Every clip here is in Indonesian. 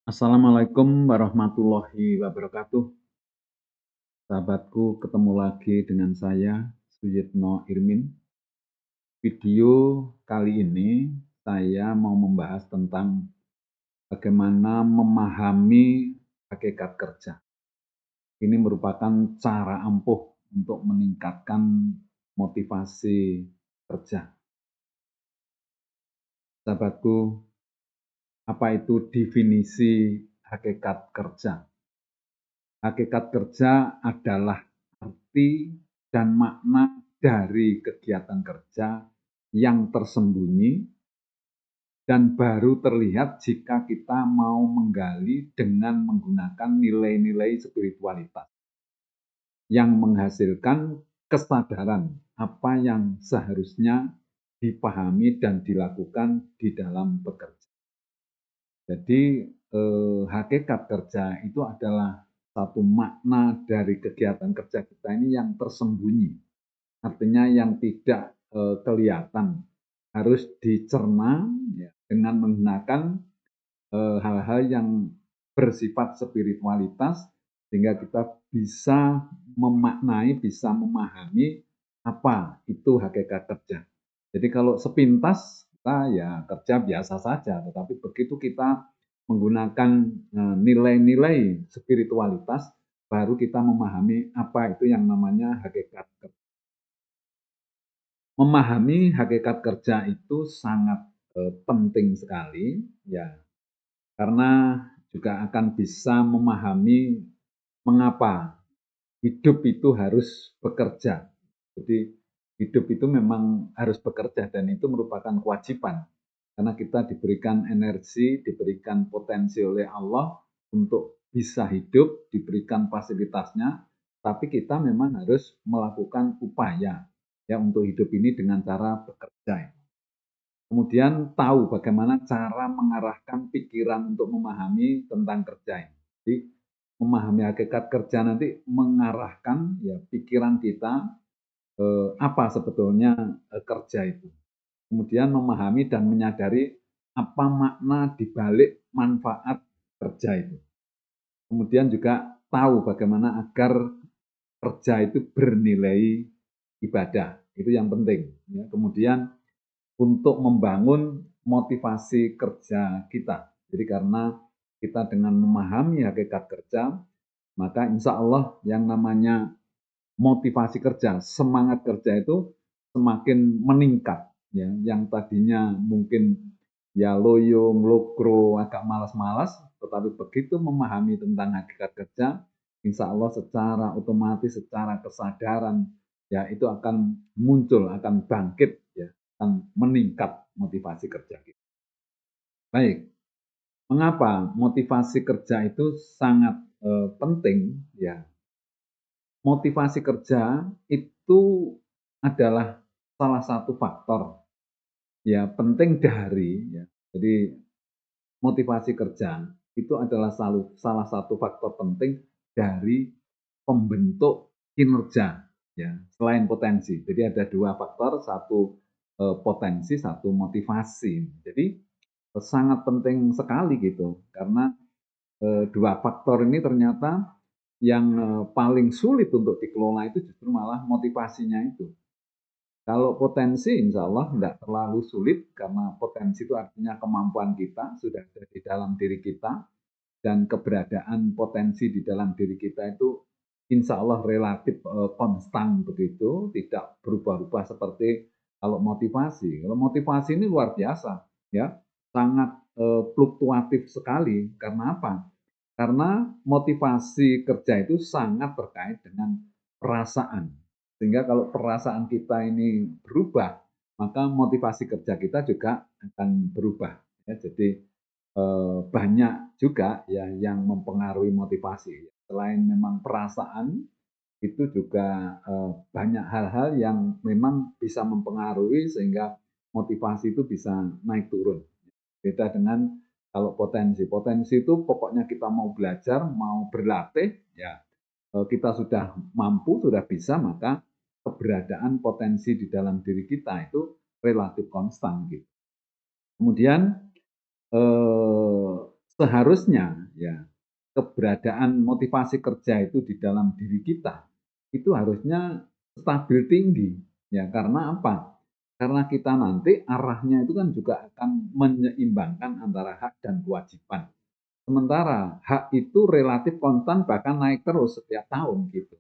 Assalamualaikum warahmatullahi wabarakatuh. Sahabatku, ketemu lagi dengan saya, Suyitno Irmin. Video kali ini saya mau membahas tentang bagaimana memahami hakikat kerja. Ini merupakan cara ampuh untuk meningkatkan motivasi kerja. Sahabatku, apa itu definisi hakikat kerja? Hakikat kerja adalah arti dan makna dari kegiatan kerja yang tersembunyi dan baru terlihat jika kita mau menggali dengan menggunakan nilai-nilai spiritualitas yang menghasilkan kesadaran apa yang seharusnya dipahami dan dilakukan di dalam bekerja. Jadi hakikat kerja itu adalah satu makna dari kegiatan kerja kita ini yang tersembunyi, artinya yang tidak kelihatan, harus dicerna ya, dengan menggunakan hal-hal yang bersifat spiritualitas sehingga kita bisa memaknai, bisa memahami apa itu hakikat kerja. Jadi kalau sepintas kita ya kerja biasa saja, tetapi begitu kita menggunakan nilai-nilai spiritualitas, baru kita memahami apa itu yang namanya hakikat kerja. Memahami hakikat kerja itu sangat penting sekali, ya, karena juga akan bisa memahami mengapa hidup itu harus bekerja. Jadi hidup itu memang harus bekerja dan itu merupakan kewajiban. Karena kita diberikan energi, diberikan potensi oleh Allah untuk bisa hidup, diberikan fasilitasnya, tapi kita memang harus melakukan upaya ya untuk hidup ini dengan cara bekerja. Kemudian tahu bagaimana cara mengarahkan pikiran untuk memahami tentang kerja ini. Jadi memahami hakikat kerja nanti mengarahkan ya pikiran kita apa sebetulnya kerja itu. Kemudian memahami dan menyadari apa makna dibalik manfaat kerja itu. Kemudian juga tahu bagaimana agar kerja itu bernilai ibadah. Itu yang penting. Ya. Kemudian untuk membangun motivasi kerja kita. Jadi karena kita dengan memahami hakikat kerja, maka insya Allah yang namanya motivasi kerja, semangat kerja itu semakin meningkat. Ya, yang tadinya mungkin ya loyo, ngelokro, agak malas-malas, tetapi begitu memahami tentang hakikat kerja, insya Allah secara otomatis, secara kesadaran, ya itu akan muncul, akan bangkit, ya, akan meningkat motivasi kerja kita. Baik, mengapa motivasi kerja itu sangat penting? Ya, motivasi kerja itu adalah salah satu faktor ya penting dari ya. Jadi motivasi kerja itu adalah salah satu faktor penting dari pembentuk kinerja ya selain potensi. Jadi ada dua faktor, satu potensi, satu motivasi. Jadi sangat penting sekali gitu karena dua faktor ini ternyata yang paling sulit untuk dikelola itu justru malah motivasinya itu. Kalau potensi insya Allah tidak terlalu sulit karena potensi itu artinya kemampuan kita sudah ada di dalam diri kita dan keberadaan potensi di dalam diri kita itu insya Allah relatif konstan begitu, tidak berubah-ubah seperti kalau motivasi. Kalau motivasi ini luar biasa, ya sangat fluktuatif sekali. Karena apa? Karena motivasi kerja itu sangat terkait dengan perasaan. Sehingga kalau perasaan kita ini berubah, maka motivasi kerja kita juga akan berubah. Ya, jadi banyak juga ya yang mempengaruhi motivasi. Selain memang perasaan, itu juga banyak hal-hal yang memang bisa mempengaruhi sehingga motivasi itu bisa naik turun. Beda dengan kalau potensi. Potensi itu pokoknya kita mau belajar, mau berlatih, ya kita sudah mampu, sudah bisa, maka keberadaan potensi di dalam diri kita itu relatif konstan gitu. Kemudian seharusnya ya keberadaan motivasi kerja itu di dalam diri kita itu harusnya stabil tinggi ya karena apa? Karena kita nanti arahnya itu kan juga akan menyeimbangkan antara hak dan kewajiban. Sementara hak itu relatif konstan bahkan naik terus setiap tahun gitu.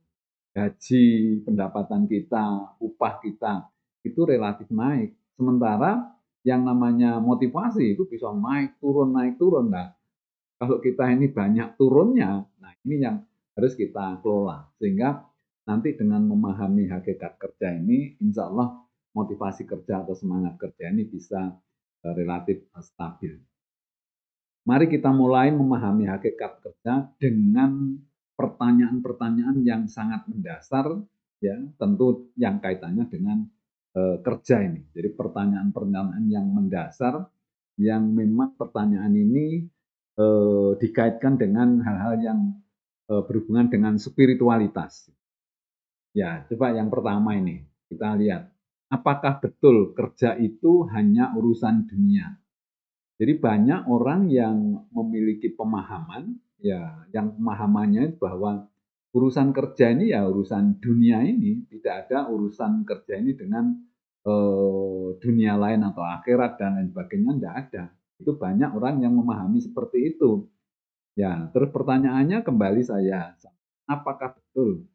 Gaji, pendapatan kita, upah kita itu relatif naik. Sementara yang namanya motivasi itu bisa naik turun naik turun. Nah, kalau kita ini banyak turunnya, nah ini yang harus kita kelola. Sehingga nanti dengan memahami hakikat kerja ini, insya Allah motivasi kerja atau semangat kerja ini bisa relatif stabil. Mari kita mulai memahami hakikat kerja dengan pertanyaan-pertanyaan yang sangat mendasar, ya tentu yang kaitannya dengan kerja ini. Jadi pertanyaan-pertanyaan yang mendasar, yang memang pertanyaan ini dikaitkan dengan hal-hal yang berhubungan dengan spiritualitas. Ya, coba yang pertama ini kita lihat, apakah betul kerja itu hanya urusan dunia? Jadi banyak orang yang memiliki pemahaman, ya, yang pemahamannya bahwa urusan kerja ini ya urusan dunia ini, tidak ada urusan kerja ini dengan dunia lain atau akhirat dan lain sebagainya, tidak ada. Itu banyak orang yang memahami seperti itu. Ya, terus pertanyaannya kembali saya, apakah betul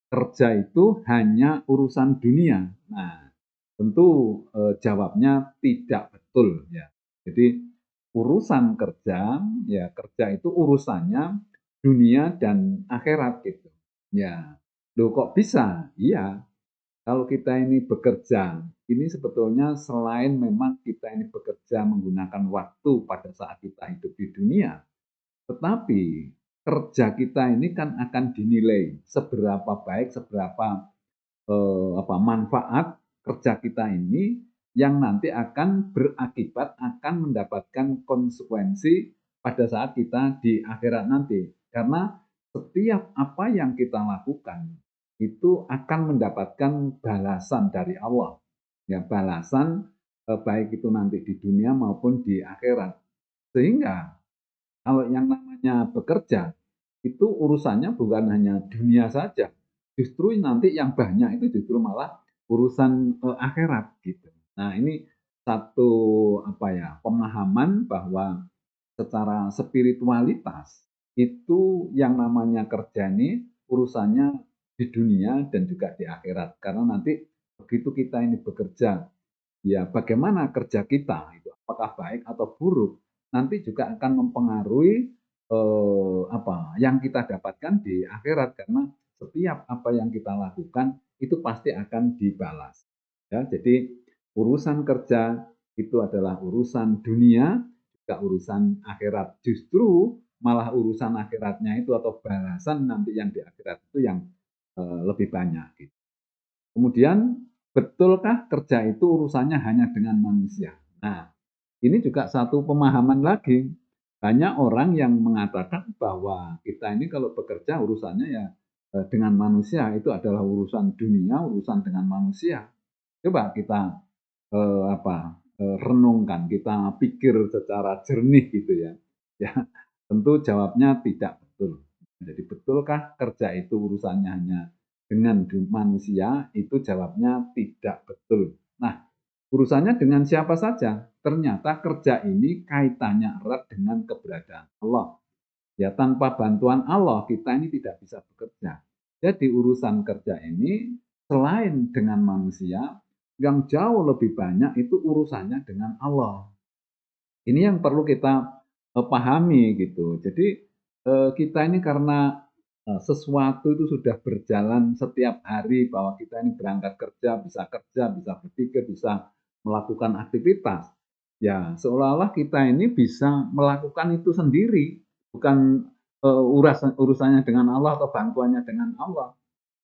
kerja itu hanya urusan dunia? Nah, tentu jawabnya tidak betul ya. Jadi urusan kerja, ya kerja itu urusannya dunia dan akhirat gitu. Ya, loh kok bisa? Iya, kalau kita ini bekerja, ini sebetulnya selain memang kita ini bekerja menggunakan waktu pada saat kita hidup di dunia, tetapi kerja kita ini kan akan dinilai seberapa baik, seberapa manfaat kerja kita ini yang nanti akan berakibat akan mendapatkan konsekuensi pada saat kita di akhirat nanti. Karena setiap apa yang kita lakukan itu akan mendapatkan balasan dari Allah. Ya, balasan baik itu nanti di dunia maupun di akhirat. Sehingga kalau yang namanya bekerja, itu urusannya bukan hanya dunia saja. Justru nanti yang banyak itu justru malah urusan akhirat gitu. Nah, ini satu pemahaman bahwa secara spiritualitas itu yang namanya kerja ini urusannya di dunia dan juga di akhirat. Karena nanti begitu kita ini bekerja, ya bagaimana kerja kita itu apakah baik atau buruk nanti juga akan mempengaruhi yang kita dapatkan di akhirat karena setiap apa yang kita lakukan itu pasti akan dibalas. Ya, jadi urusan kerja itu adalah urusan dunia juga urusan akhirat. Justru malah urusan akhiratnya itu atau balasan nanti yang di akhirat itu yang lebih banyak. Gitu. Kemudian, betulkah kerja itu urusannya hanya dengan manusia? Nah, ini juga satu pemahaman lagi. Banyak orang yang mengatakan bahwa kita ini kalau bekerja urusannya ya dengan manusia itu adalah urusan dunia, urusan dengan manusia. Coba kita renungkan, kita pikir secara jernih gitu ya. Ya, tentu jawabnya tidak betul. Jadi betulkah kerja itu urusannya hanya dengan manusia? Itu jawabnya tidak betul. Nah, urusannya dengan siapa saja? Ternyata kerja ini kaitannya erat dengan keberadaan Allah. Ya, tanpa bantuan Allah kita ini tidak bisa bekerja. Jadi urusan kerja ini selain dengan manusia, yang jauh lebih banyak itu urusannya dengan Allah. Ini yang perlu kita pahami gitu. Jadi kita ini karena sesuatu itu sudah berjalan setiap hari bahwa kita ini berangkat kerja, bisa berpikir, bisa melakukan aktivitas. Ya, seolah-olah kita ini bisa melakukan itu sendiri, bukan urusannya dengan Allah atau bantuannya dengan Allah.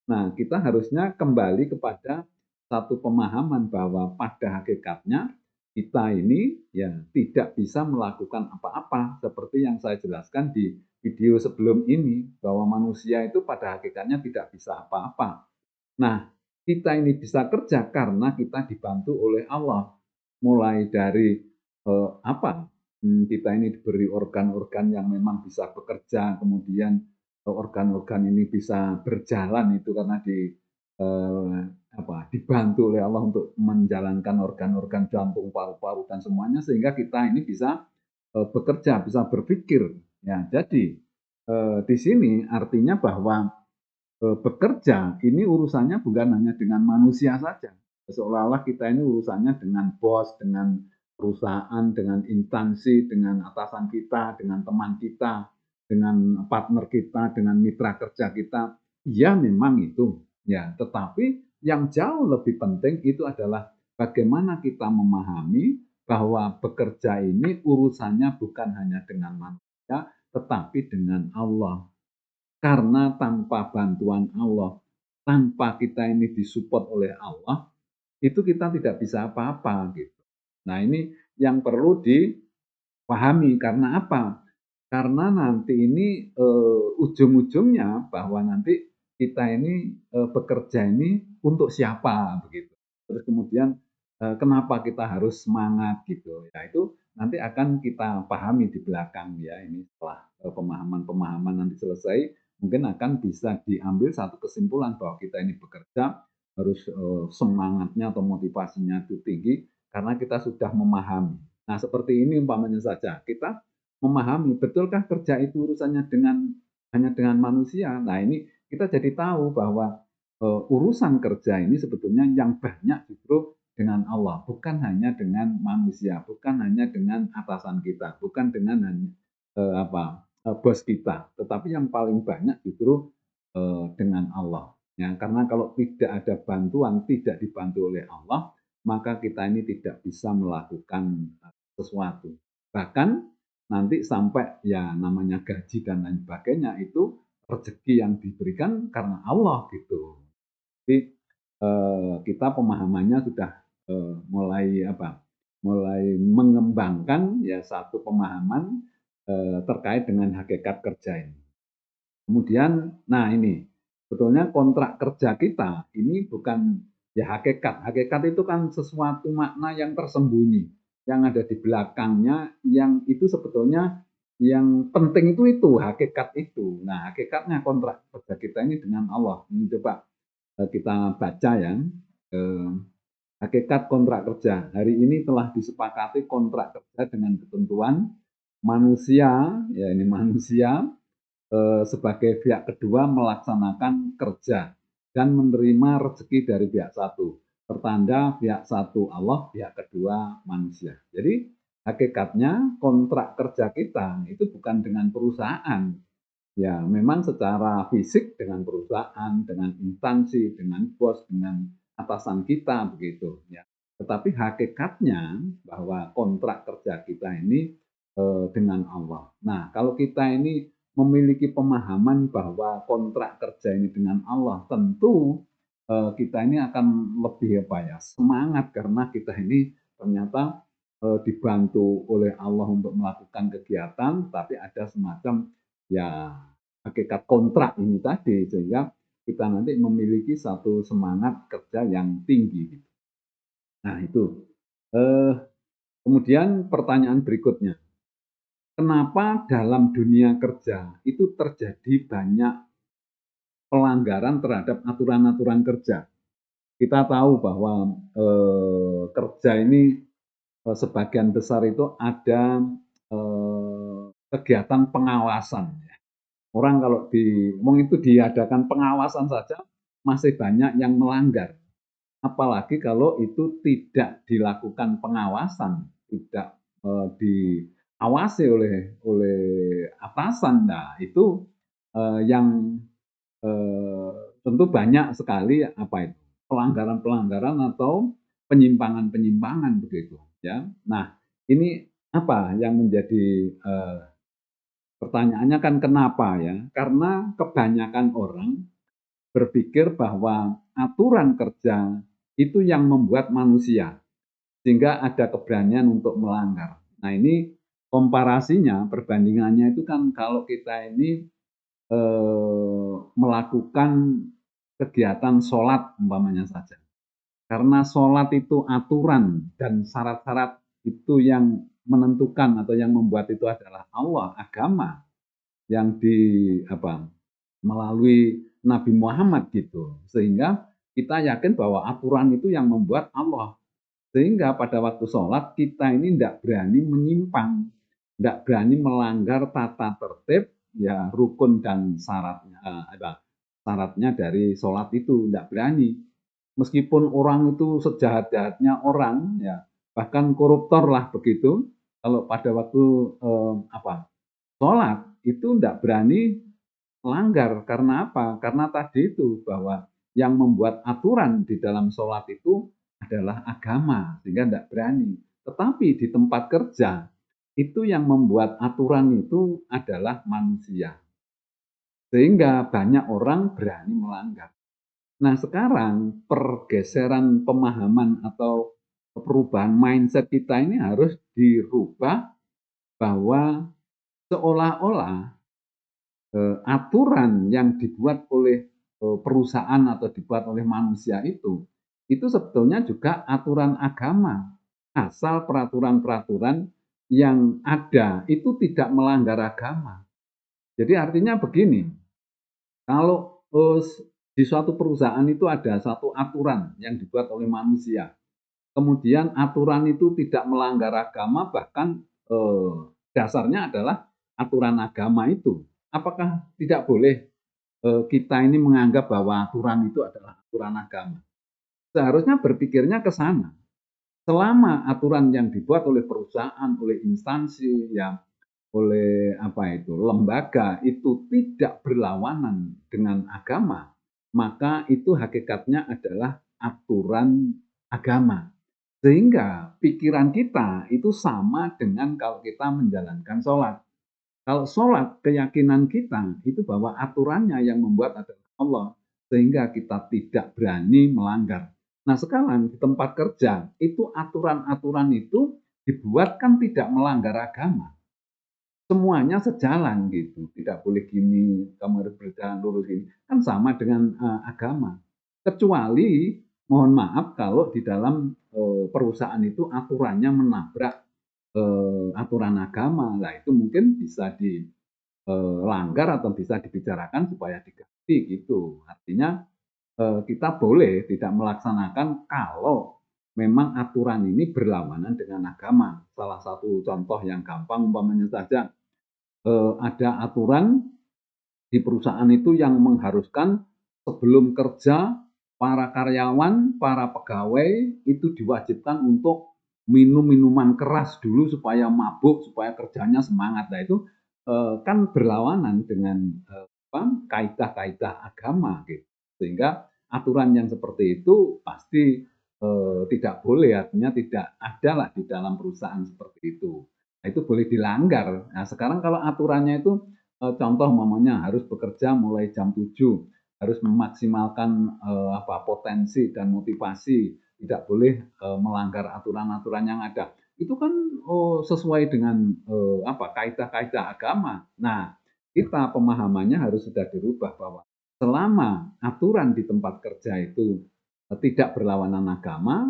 Nah, kita harusnya kembali kepada satu pemahaman bahwa pada hakikatnya kita ini ya tidak bisa melakukan apa-apa seperti yang saya jelaskan di video sebelum ini bahwa manusia itu pada hakikatnya tidak bisa apa-apa. Nah, kita ini bisa kerja karena kita dibantu oleh Allah. Mulai dari apa? kita ini diberi organ-organ yang memang bisa bekerja, kemudian organ-organ ini bisa berjalan itu karena dibantu oleh Allah untuk menjalankan organ-organ jantung, paru-paru dan semuanya sehingga kita ini bisa bekerja, bisa berpikir. Ya, jadi di sini artinya bahwa bekerja ini urusannya bukan hanya dengan manusia saja. Seolah-olah kita ini urusannya dengan bos, dengan perusahaan, dengan instansi, dengan atasan kita, dengan teman kita, dengan partner kita, dengan mitra kerja kita. Ya memang itu. Ya, tetapi yang jauh lebih penting itu adalah bagaimana kita memahami bahwa bekerja ini urusannya bukan hanya dengan manusia, tetapi dengan Allah. Karena tanpa bantuan Allah, tanpa kita ini disupport oleh Allah, itu kita tidak bisa apa-apa gitu. Nah, ini yang perlu dipahami karena apa? Karena nanti ini ujung-ujungnya bahwa nanti kita ini bekerja ini untuk siapa begitu. Terus kemudian kenapa kita harus semangat gitu. Ya itu nanti akan kita pahami di belakang ya ini setelah pemahaman-pemahaman nanti selesai mungkin akan bisa diambil satu kesimpulan bahwa kita ini bekerja harus semangatnya atau motivasinya itu tinggi karena kita sudah memahami. Nah, seperti ini umpamanya saja. Kita memahami betulkah kerja itu urusannya hanya dengan manusia. Nah, ini kita jadi tahu bahwa urusan kerja ini sebetulnya yang banyak justru dengan Allah, bukan hanya dengan manusia, bukan hanya dengan atasan kita, bukan dengan hanya bos kita, tetapi yang paling banyak justru dengan Allah. Ya, karena kalau tidak ada bantuan, tidak dibantu oleh Allah, maka kita ini tidak bisa melakukan sesuatu. Bahkan nanti sampai ya namanya gaji dan lain sebagainya itu rezeki yang diberikan karena Allah gitu. Jadi kita pemahamannya sudah mulai mengembangkan ya satu pemahaman terkait dengan hakikat kerja ini. Kemudian, nah ini sebetulnya kontrak kerja kita ini bukan ya hakikat. Hakikat itu kan sesuatu makna yang tersembunyi, yang ada di belakangnya, yang itu sebetulnya yang penting itu hakikat itu. Nah, hakikatnya kontrak kerja kita ini dengan Allah. Ini coba kita baca ya. Hakikat kontrak kerja. Hari ini telah disepakati kontrak kerja dengan ketentuan manusia, ya ini manusia sebagai pihak kedua melaksanakan kerja dan menerima rezeki dari pihak satu. Pertanda pihak satu Allah, pihak kedua manusia. Jadi hakikatnya kontrak kerja kita itu bukan dengan perusahaan. Ya, memang secara fisik dengan perusahaan, dengan instansi, dengan bos, dengan atasan kita begitu ya. Tetapi hakikatnya bahwa kontrak kerja kita ini dengan Allah. Nah, kalau kita ini memiliki pemahaman bahwa kontrak kerja ini dengan Allah, tentu kita ini akan lebih semangat karena kita ini ternyata dibantu oleh Allah untuk melakukan kegiatan, tapi ada semacam ya hakikat kontrak ini tadi sehingga kita nanti memiliki satu semangat kerja yang tinggi. Nah itu. Kemudian pertanyaan berikutnya, kenapa dalam dunia kerja itu terjadi banyak pelanggaran terhadap aturan-aturan kerja? Kita tahu bahwa kerja ini sebagian besar itu ada kegiatan pengawasan. Orang kalau itu diadakan pengawasan saja masih banyak yang melanggar. Apalagi kalau itu tidak dilakukan pengawasan, tidak diawasi oleh atasan. Nah, itu yang tentu banyak sekali pelanggaran-pelanggaran atau penyimpangan-penyimpangan begitu ya. Nah, ini apa yang menjadi pertanyaannya kan kenapa ya? Karena kebanyakan orang berpikir bahwa aturan kerja itu yang membuat manusia, sehingga ada keberanian untuk melanggar. Nah ini komparasinya, perbandingannya itu kan kalau kita ini melakukan kegiatan sholat umpamanya saja. Karena sholat itu aturan dan syarat-syarat itu yang menentukan atau yang membuat itu adalah Allah, agama yang melalui Nabi Muhammad gitu. Sehingga kita yakin bahwa aturan itu yang membuat Allah. Sehingga pada waktu sholat kita ini tidak berani menyimpang, tidak berani melanggar tata tertib, ya rukun dan syaratnya dari sholat itu tidak berani. Meskipun orang itu sejahat-jahatnya orang, ya bahkan koruptor lah begitu, kalau pada waktu sholat itu tidak berani melanggar. Karena apa? Karena tadi itu bahwa yang membuat aturan di dalam sholat itu adalah agama, sehingga tidak berani. Tetapi di tempat kerja, itu yang membuat aturan itu adalah manusia. Sehingga banyak orang berani melanggar. Nah sekarang pergeseran pemahaman atau perubahan mindset kita ini harus dirubah bahwa seolah-olah aturan yang dibuat oleh perusahaan atau dibuat oleh manusia itu sebetulnya juga aturan agama. Asal peraturan-peraturan yang ada itu tidak melanggar agama. Jadi artinya begini, kalau di suatu perusahaan itu ada satu aturan yang dibuat oleh manusia, kemudian aturan itu tidak melanggar agama, bahkan dasarnya adalah aturan agama itu. Apakah tidak boleh kita ini menganggap bahwa aturan itu adalah aturan agama? Seharusnya berpikirnya ke sana. Selama aturan yang dibuat oleh perusahaan, oleh instansi, ya oleh lembaga itu tidak berlawanan dengan agama, maka itu hakikatnya adalah aturan agama. Sehingga pikiran kita itu sama dengan kalau kita menjalankan sholat. Kalau sholat, keyakinan kita itu bahwa aturannya yang membuat adalah Allah. Sehingga kita tidak berani melanggar. Nah sekarang di tempat kerja, itu aturan-aturan itu dibuatkan tidak melanggar agama. Semuanya sejalan gitu. Tidak boleh gini, kamu harus berjalan lurus ini. Kan sama dengan agama. Kecuali, mohon maaf kalau di dalam perusahaan itu aturannya menabrak aturan agama. Nah itu mungkin bisa dilanggar atau bisa dibicarakan supaya diganti gitu. Artinya kita boleh tidak melaksanakan kalau memang aturan ini berlawanan dengan agama. Salah satu contoh yang gampang umpamanya saja ada aturan di perusahaan itu yang mengharuskan sebelum kerja para karyawan, para pegawai itu diwajibkan untuk minum minuman keras dulu supaya mabuk, supaya kerjanya semangat. Nah itu kan berlawanan dengan kaidah-kaidah agama gitu. Sehingga aturan yang seperti itu pasti tidak boleh, artinya tidak ada lah di dalam perusahaan seperti itu. Nah, itu boleh dilanggar. Nah, sekarang kalau aturannya itu contoh umpamanya harus bekerja mulai jam 7, harus memaksimalkan potensi dan motivasi, tidak boleh melanggar aturan-aturan yang ada. Itu kan sesuai dengan kaidah-kaidah agama. Nah, kita pemahamannya harus sudah dirubah bahwa selama aturan di tempat kerja itu tidak berlawanan agama,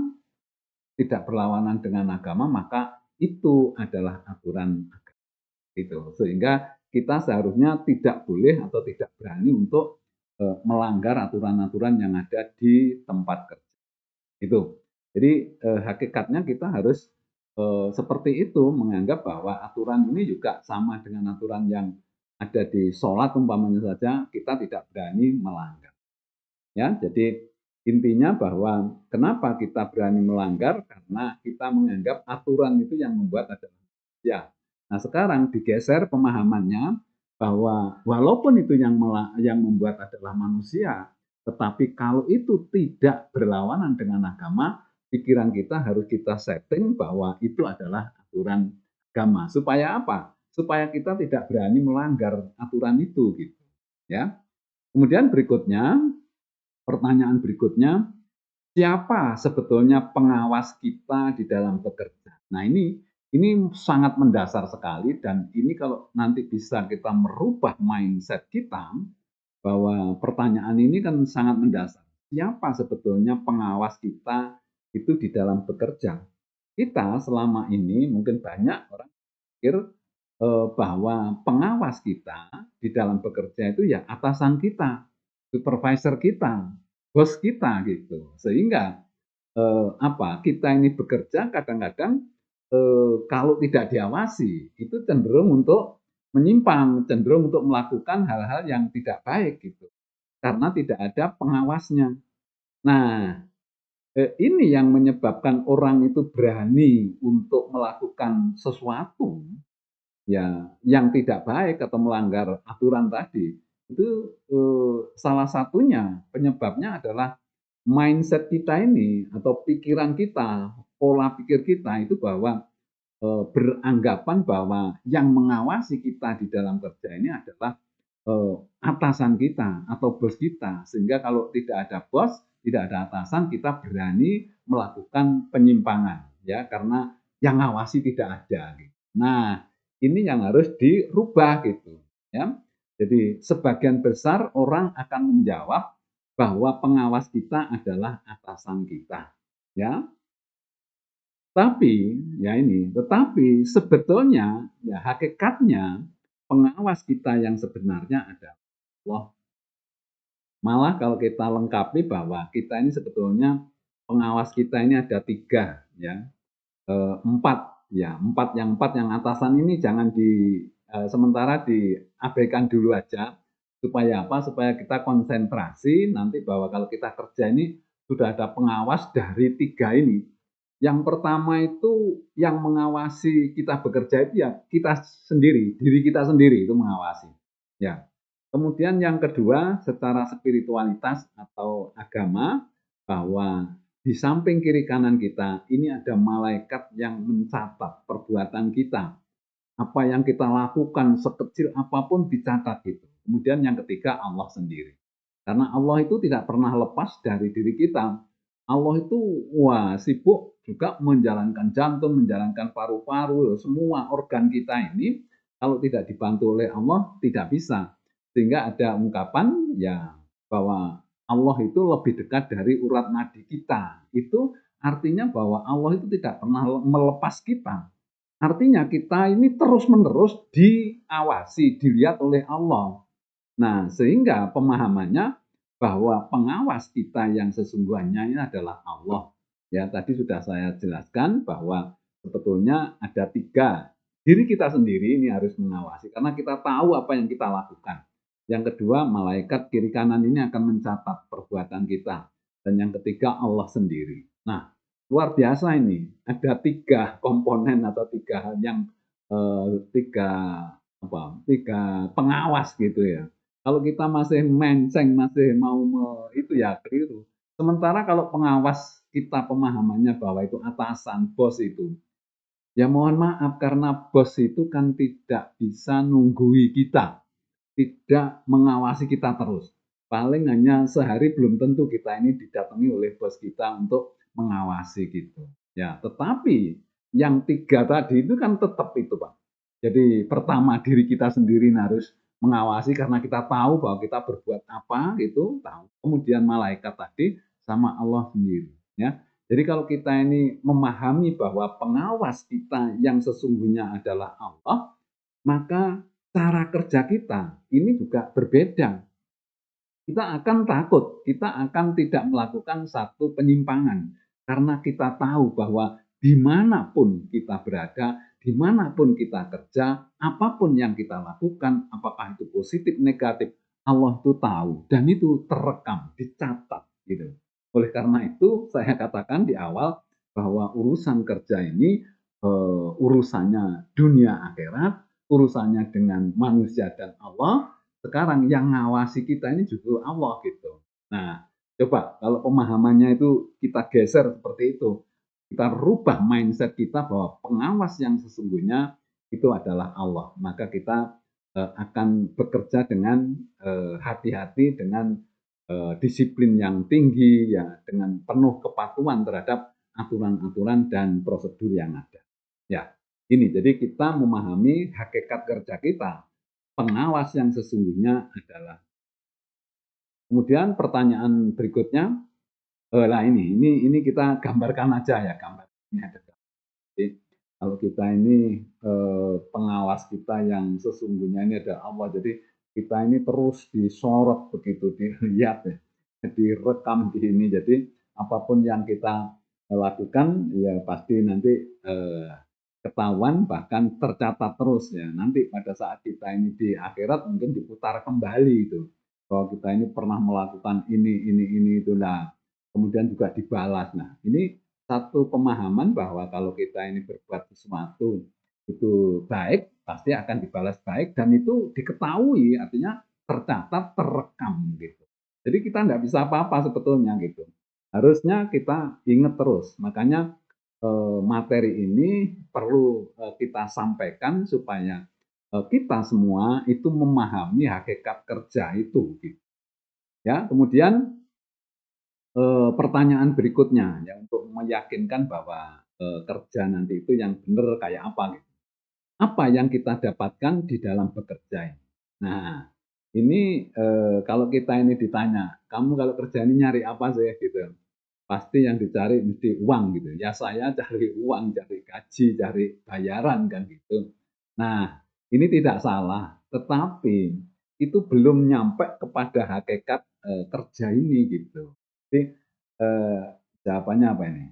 tidak berlawanan dengan agama, maka itu adalah aturan agama. Gitu. Sehingga kita seharusnya tidak boleh atau tidak berani untuk melanggar aturan-aturan yang ada di tempat kerja. Itu. Jadi hakikatnya kita harus seperti itu, menganggap bahwa aturan ini juga sama dengan aturan yang ada di sholat umpamanya saja, kita tidak berani melanggar. Ya, jadi intinya bahwa kenapa kita berani melanggar, karena kita menganggap aturan itu yang membuat adalah ya. Nah sekarang digeser pemahamannya bahwa walaupun itu yang membuat adalah manusia, tetapi kalau itu tidak berlawanan dengan agama, pikiran kita harus kita setting bahwa itu adalah aturan agama. Supaya apa? Supaya kita tidak berani melanggar aturan itu gitu. Ya. Kemudian berikutnya, pertanyaan berikutnya, siapa sebetulnya pengawas kita di dalam bekerja? Nah, ini sangat mendasar sekali, dan ini kalau nanti bisa kita merubah mindset kita bahwa pertanyaan ini kan sangat mendasar. Siapa sebetulnya pengawas kita itu di dalam bekerja? kita selama ini mungkin banyak orang pikir bahwa pengawas kita di dalam bekerja itu ya atasan kita, supervisor kita, bos kita gitu. Sehingga kita ini bekerja kadang-kadang kalau tidak diawasi itu cenderung untuk menyimpang, cenderung untuk melakukan hal-hal yang tidak baik gitu. Karena tidak ada pengawasnya. Nah, ini yang menyebabkan orang itu berani untuk melakukan sesuatu ya yang tidak baik atau melanggar aturan tadi. Itu salah satunya penyebabnya adalah mindset kita ini atau pikiran kita, pola pikir kita itu bahwa beranggapan bahwa yang mengawasi kita di dalam kerja ini adalah atasan kita atau bos kita. Sehingga kalau tidak ada bos, tidak ada atasan, kita berani melakukan penyimpangan ya karena yang ngawasi tidak ada gitu. Nah, ini yang harus dirubah gitu ya. Jadi sebagian besar orang akan menjawab bahwa pengawas kita adalah atasan kita ya. Tetapi sebetulnya ya hakikatnya pengawas kita yang sebenarnya adalah Allah. Malah kalau kita lengkapi bahwa kita ini sebetulnya pengawas kita ini ada 3 ya, 4 ya, 4 yang atasan ini jangan sementara diabaikan dulu aja, supaya apa, supaya kita konsentrasi nanti bahwa kalau kita kerja ini sudah ada pengawas dari 3 ini. Yang pertama itu yang mengawasi kita bekerja itu ya kita sendiri, diri kita sendiri itu mengawasi, ya. Kemudian yang kedua secara spiritualitas atau agama bahwa di samping kiri kanan kita ini ada malaikat yang mencatat perbuatan kita. Apa yang kita lakukan sekecil apapun dicatat gitu. Kemudian yang ketiga Allah sendiri. Karena Allah itu tidak pernah lepas dari diri kita. Allah itu sibuk juga menjalankan jantung, menjalankan paru-paru, semua organ kita ini kalau tidak dibantu oleh Allah tidak bisa. Sehingga ada ungkapan ya bahwa Allah itu lebih dekat dari urat nadi kita. Itu artinya bahwa Allah itu tidak pernah melepas kita. Artinya kita ini terus-menerus diawasi, dilihat oleh Allah. Nah, sehingga pemahamannya bahwa pengawas kita yang sesungguhnya ini adalah Allah. Ya, tadi sudah saya jelaskan bahwa sebetulnya ada 3. Diri kita sendiri ini harus mengawasi karena kita tahu apa yang kita lakukan. Yang kedua, malaikat kiri kanan ini akan mencatat perbuatan kita. Dan yang ketiga, Allah sendiri. Nah, luar biasa ini. Ada 3 komponen atau 3 hal yang 3 pengawas gitu ya. Kalau kita masih menceng, masih mau itu ya keliru. Sementara kalau pengawas kita pemahamannya bahwa itu atasan, bos itu. Ya mohon maaf karena bos itu kan tidak bisa nunggui kita, tidak mengawasi kita terus. Paling hanya sehari belum tentu kita ini didatangi oleh bos kita untuk mengawasi gitu. Ya, tetapi yang 3 tadi itu kan tetap itu, Pak. Jadi pertama diri kita sendiri harus mengawasi karena kita tahu bahwa kita berbuat apa itu tahu. Kemudian malaikat tadi sama Allah sendiri, ya. Jadi kalau kita ini memahami bahwa pengawas kita yang sesungguhnya adalah Allah, maka cara kerja kita ini juga berbeda. Kita akan takut, kita akan tidak melakukan satu penyimpangan. Karena kita tahu bahwa dimanapun kita berada, dimanapun kita kerja, apapun yang kita lakukan, apakah itu positif, negatif, Allah itu tahu. Dan itu terekam, dicatat. Gitu. Oleh karena itu, saya katakan di awal bahwa urusan kerja ini urusannya dunia akhirat, urusannya dengan manusia dan Allah, sekarang yang ngawasi kita ini justru Allah gitu. Nah, coba kalau pemahamannya itu kita geser seperti itu, kita rubah mindset kita bahwa pengawas yang sesungguhnya itu adalah Allah. Maka kita akan bekerja dengan hati-hati, dengan disiplin yang tinggi, ya, dengan penuh kepatuhan terhadap aturan-aturan dan prosedur yang ada. Ya, ini jadi kita memahami hakikat kerja kita. Pengawas yang sesungguhnya adalah. Kemudian pertanyaan berikutnya, lah ini kita gambarkan aja ya gambar. Ini ada. Jadi kalau kita ini pengawas kita yang sesungguhnya ini adalah Allah. Jadi kita ini terus disorot begitu, dilihat ya, direkam di ini. Jadi apapun yang kita lakukan ya pasti nanti ketahuan bahkan tercatat terus ya. Nanti pada saat kita ini di akhirat mungkin diputar kembali itu bahwa kita ini pernah melakukan ini itu. Nah, kemudian juga dibalas. Nah, ini satu pemahaman bahwa kalau kita ini berbuat sesuatu itu baik, pasti akan dibalas baik dan itu diketahui, artinya tercatat, terekam gitu. Jadi kita nggak bisa apa-apa sebetulnya gitu. Harusnya kita ingat terus. Makanya materi ini perlu kita sampaikan supaya kita semua itu memahami hakikat kerja itu gitu. Ya, kemudian pertanyaan berikutnya ya untuk meyakinkan bahwa kerja nanti itu yang benar kayak apa gitu. Apa yang kita dapatkan di dalam bekerja ini? Nah, ini kalau kita ini ditanya, kamu kalau kerja ini nyari apa sih gitu? Pasti yang dicari mesti uang gitu. Ya saya cari uang, cari gaji, cari bayaran kan gitu. Nah, ini tidak salah, tetapi itu belum nyampe kepada hakikat kerja ini gitu. Jadi eh, jawabannya apa ini?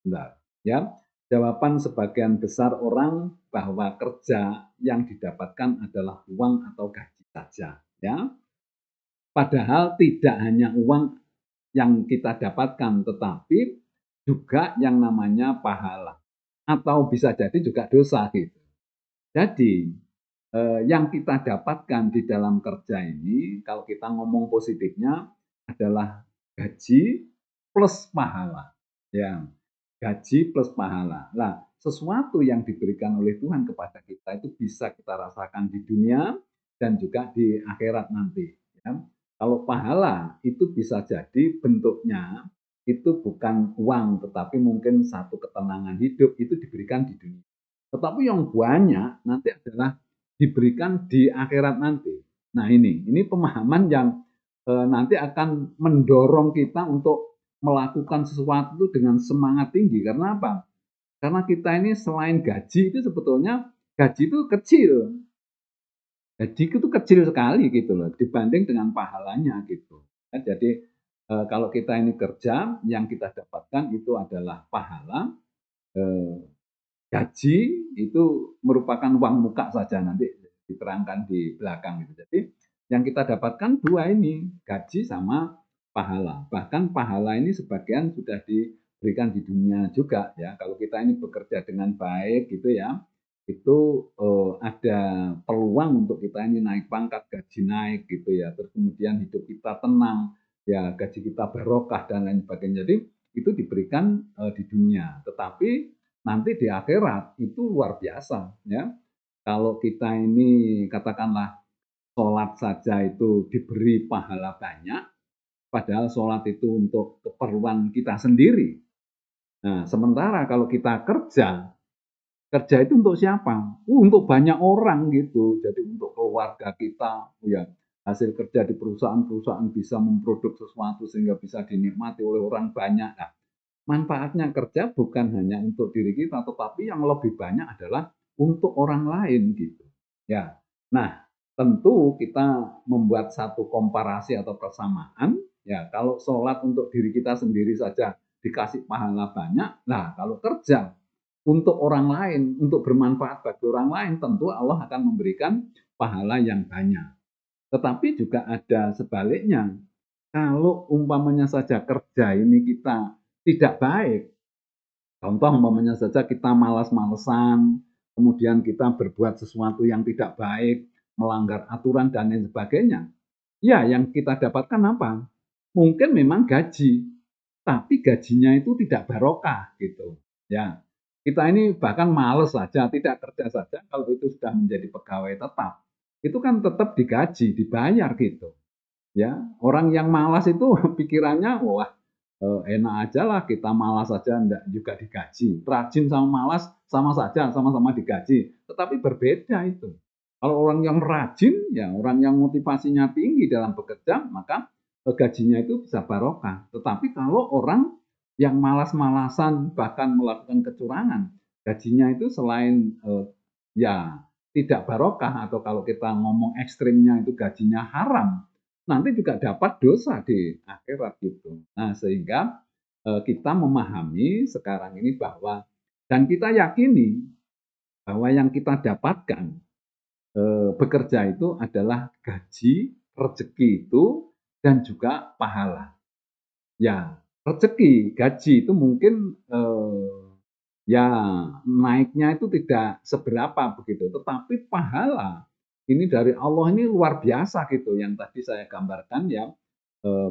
Bentar, ya. Jawaban sebagian besar orang bahwa kerja yang didapatkan adalah uang atau gaji saja, ya. Padahal tidak hanya uang yang kita dapatkan, tetapi juga yang namanya pahala. Atau bisa jadi juga dosa gitu. Jadi, yang kita dapatkan di dalam kerja ini, kalau kita ngomong positifnya adalah gaji plus pahala. Ya, gaji plus pahala. Nah, sesuatu yang diberikan oleh Tuhan kepada kita itu bisa kita rasakan di dunia dan juga di akhirat nanti. Ya. Kalau pahala itu bisa jadi bentuknya itu bukan uang, tetapi mungkin satu ketenangan hidup itu diberikan di dunia. Tetapi yang banyak nanti adalah diberikan di akhirat nanti. Nah ini pemahaman yang nanti akan mendorong kita untuk melakukan sesuatu dengan semangat tinggi. Karena apa? Karena kita ini selain gaji itu sebetulnya gaji itu kecil. Gaji itu kecil sekali gitu loh dibanding dengan pahalanya gitu. Ya, jadi kalau kita ini kerja yang kita dapatkan itu adalah pahala, eh, gaji itu merupakan uang muka saja nanti diterangkan di belakang gitu. Jadi yang kita dapatkan dua ini, gaji sama pahala. Bahkan pahala ini sebagian sudah diberikan di dunia juga ya. Kalau kita ini bekerja dengan baik gitu ya, itu ada peluang untuk kita ini naik pangkat, gaji naik gitu ya. Terus kemudian hidup kita tenang, ya gaji kita barokah dan lain sebagainya. Jadi itu diberikan di dunia. Tetapi nanti di akhirat itu luar biasa ya. Kalau kita ini katakanlah sholat saja itu diberi pahala banyak, padahal sholat itu untuk keperluan kita sendiri. Nah, sementara kalau kita kerja, kerja itu untuk siapa? Untuk banyak orang gitu. Jadi untuk keluarga kita, ya hasil kerja di perusahaan-perusahaan bisa memproduksi sesuatu sehingga bisa dinikmati oleh orang banyak. Nah, manfaatnya kerja bukan hanya untuk diri kita, tetapi yang lebih banyak adalah untuk orang lain gitu. Ya. Nah, tentu kita membuat satu komparasi atau persamaan, ya kalau sholat untuk diri kita sendiri saja dikasih pahala banyak, nah kalau kerja untuk orang lain, untuk bermanfaat bagi orang lain, tentu Allah akan memberikan pahala yang banyak. Tetapi juga ada sebaliknya. Kalau umpamanya saja kerja ini kita tidak baik, contoh umpamanya saja kita malas-malesan, kemudian kita berbuat sesuatu yang tidak baik, melanggar aturan dan lain sebagainya. Ya, yang kita dapatkan apa? Mungkin memang gaji, tapi gajinya itu tidak barokah gitu. Ya, kita ini bahkan males saja, tidak kerja saja kalau itu sudah menjadi pegawai tetap. Itu kan tetap digaji, dibayar gitu. Ya, orang yang malas itu pikirannya wah enak aja lah kita malas saja enggak juga digaji. Rajin sama malas sama saja, sama-sama digaji. Tetapi berbeda itu. Kalau orang yang rajin, ya orang yang motivasinya tinggi dalam bekerja, maka gajinya itu bisa barokah. Tetapi kalau orang yang malas-malasan bahkan melakukan kecurangan, gajinya itu selain, ya tidak barokah atau kalau kita ngomong ekstrimnya itu gajinya haram, nanti juga dapat dosa di akhirat gitu. Nah sehingga, kita memahami sekarang ini bahwa dan kita yakini bahwa yang kita dapatkan, bekerja itu adalah gaji, rezeki itu, dan juga pahala. Ya, rezeki, gaji itu mungkin, ya naiknya itu tidak seberapa begitu, tetapi pahala ini dari Allah ini luar biasa gitu yang tadi saya gambarkan ya,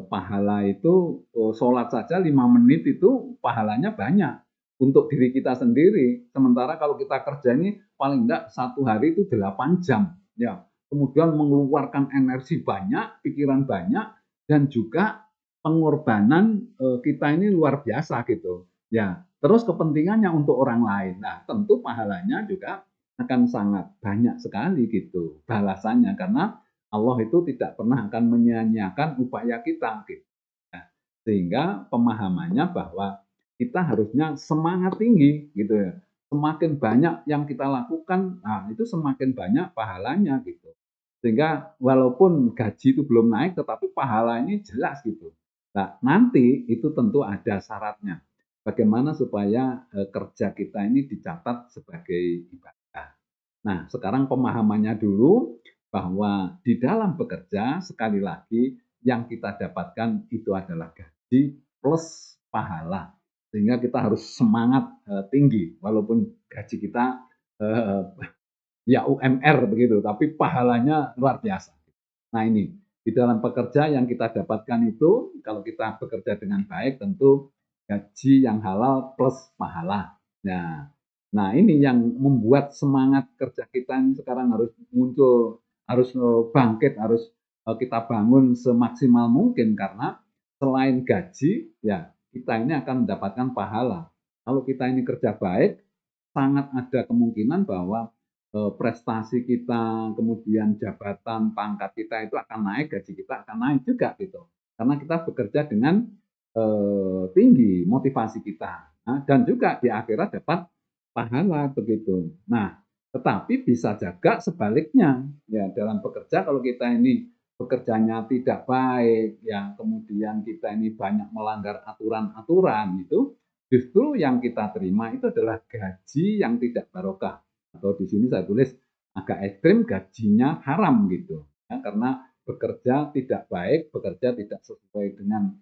pahala itu, sholat saja 5 menit itu pahalanya banyak untuk diri kita sendiri. Sementara kalau kita kerja ini paling enggak 1 hari itu 8 jam, ya. Kemudian mengeluarkan energi banyak, pikiran banyak, dan juga pengorbanan, kita ini luar biasa gitu. Ya, terus kepentingannya untuk orang lain. Nah, tentu pahalanya juga akan sangat banyak sekali gitu balasannya karena Allah itu tidak pernah akan menyia-nyiakan upaya kita gitu. Nah, sehingga pemahamannya bahwa kita harusnya semangat tinggi gitu ya. Semakin banyak yang kita lakukan, nah itu semakin banyak pahalanya gitu. Sehingga walaupun gaji itu belum naik tetapi pahala ini jelas gitu. Nah, nanti itu tentu ada syaratnya. Bagaimana supaya kerja kita ini dicatat sebagai ibadah. Nah, sekarang pemahamannya dulu bahwa di dalam bekerja sekali lagi yang kita dapatkan itu adalah gaji plus pahala. Sehingga kita harus semangat tinggi walaupun gaji kita eh, ya UMR begitu, tapi pahalanya luar biasa. Nah ini, di dalam pekerja yang kita dapatkan itu, kalau kita bekerja dengan baik tentu gaji yang halal plus pahala. Nah ini yang membuat semangat kerja kita ini sekarang harus muncul, harus bangkit, harus kita bangun semaksimal mungkin karena selain gaji, ya kita ini akan mendapatkan pahala. Kalau kita ini kerja baik, sangat ada kemungkinan bahwa prestasi kita, kemudian jabatan, pangkat kita itu akan naik, gaji kita akan naik juga gitu. Karena kita bekerja dengan tinggi motivasi kita. Nah, dan juga di akhirat dapat pahala begitu. Nah, tetapi bisa juga sebaliknya. Ya, dalam bekerja kalau kita ini bekerjanya tidak baik, ya kemudian kita ini banyak melanggar aturan-aturan itu, justru yang kita terima itu adalah gaji yang tidak barokah atau di sini saya tulis agak ekstrim gajinya haram gitu ya, karena bekerja tidak baik, bekerja tidak sesuai dengan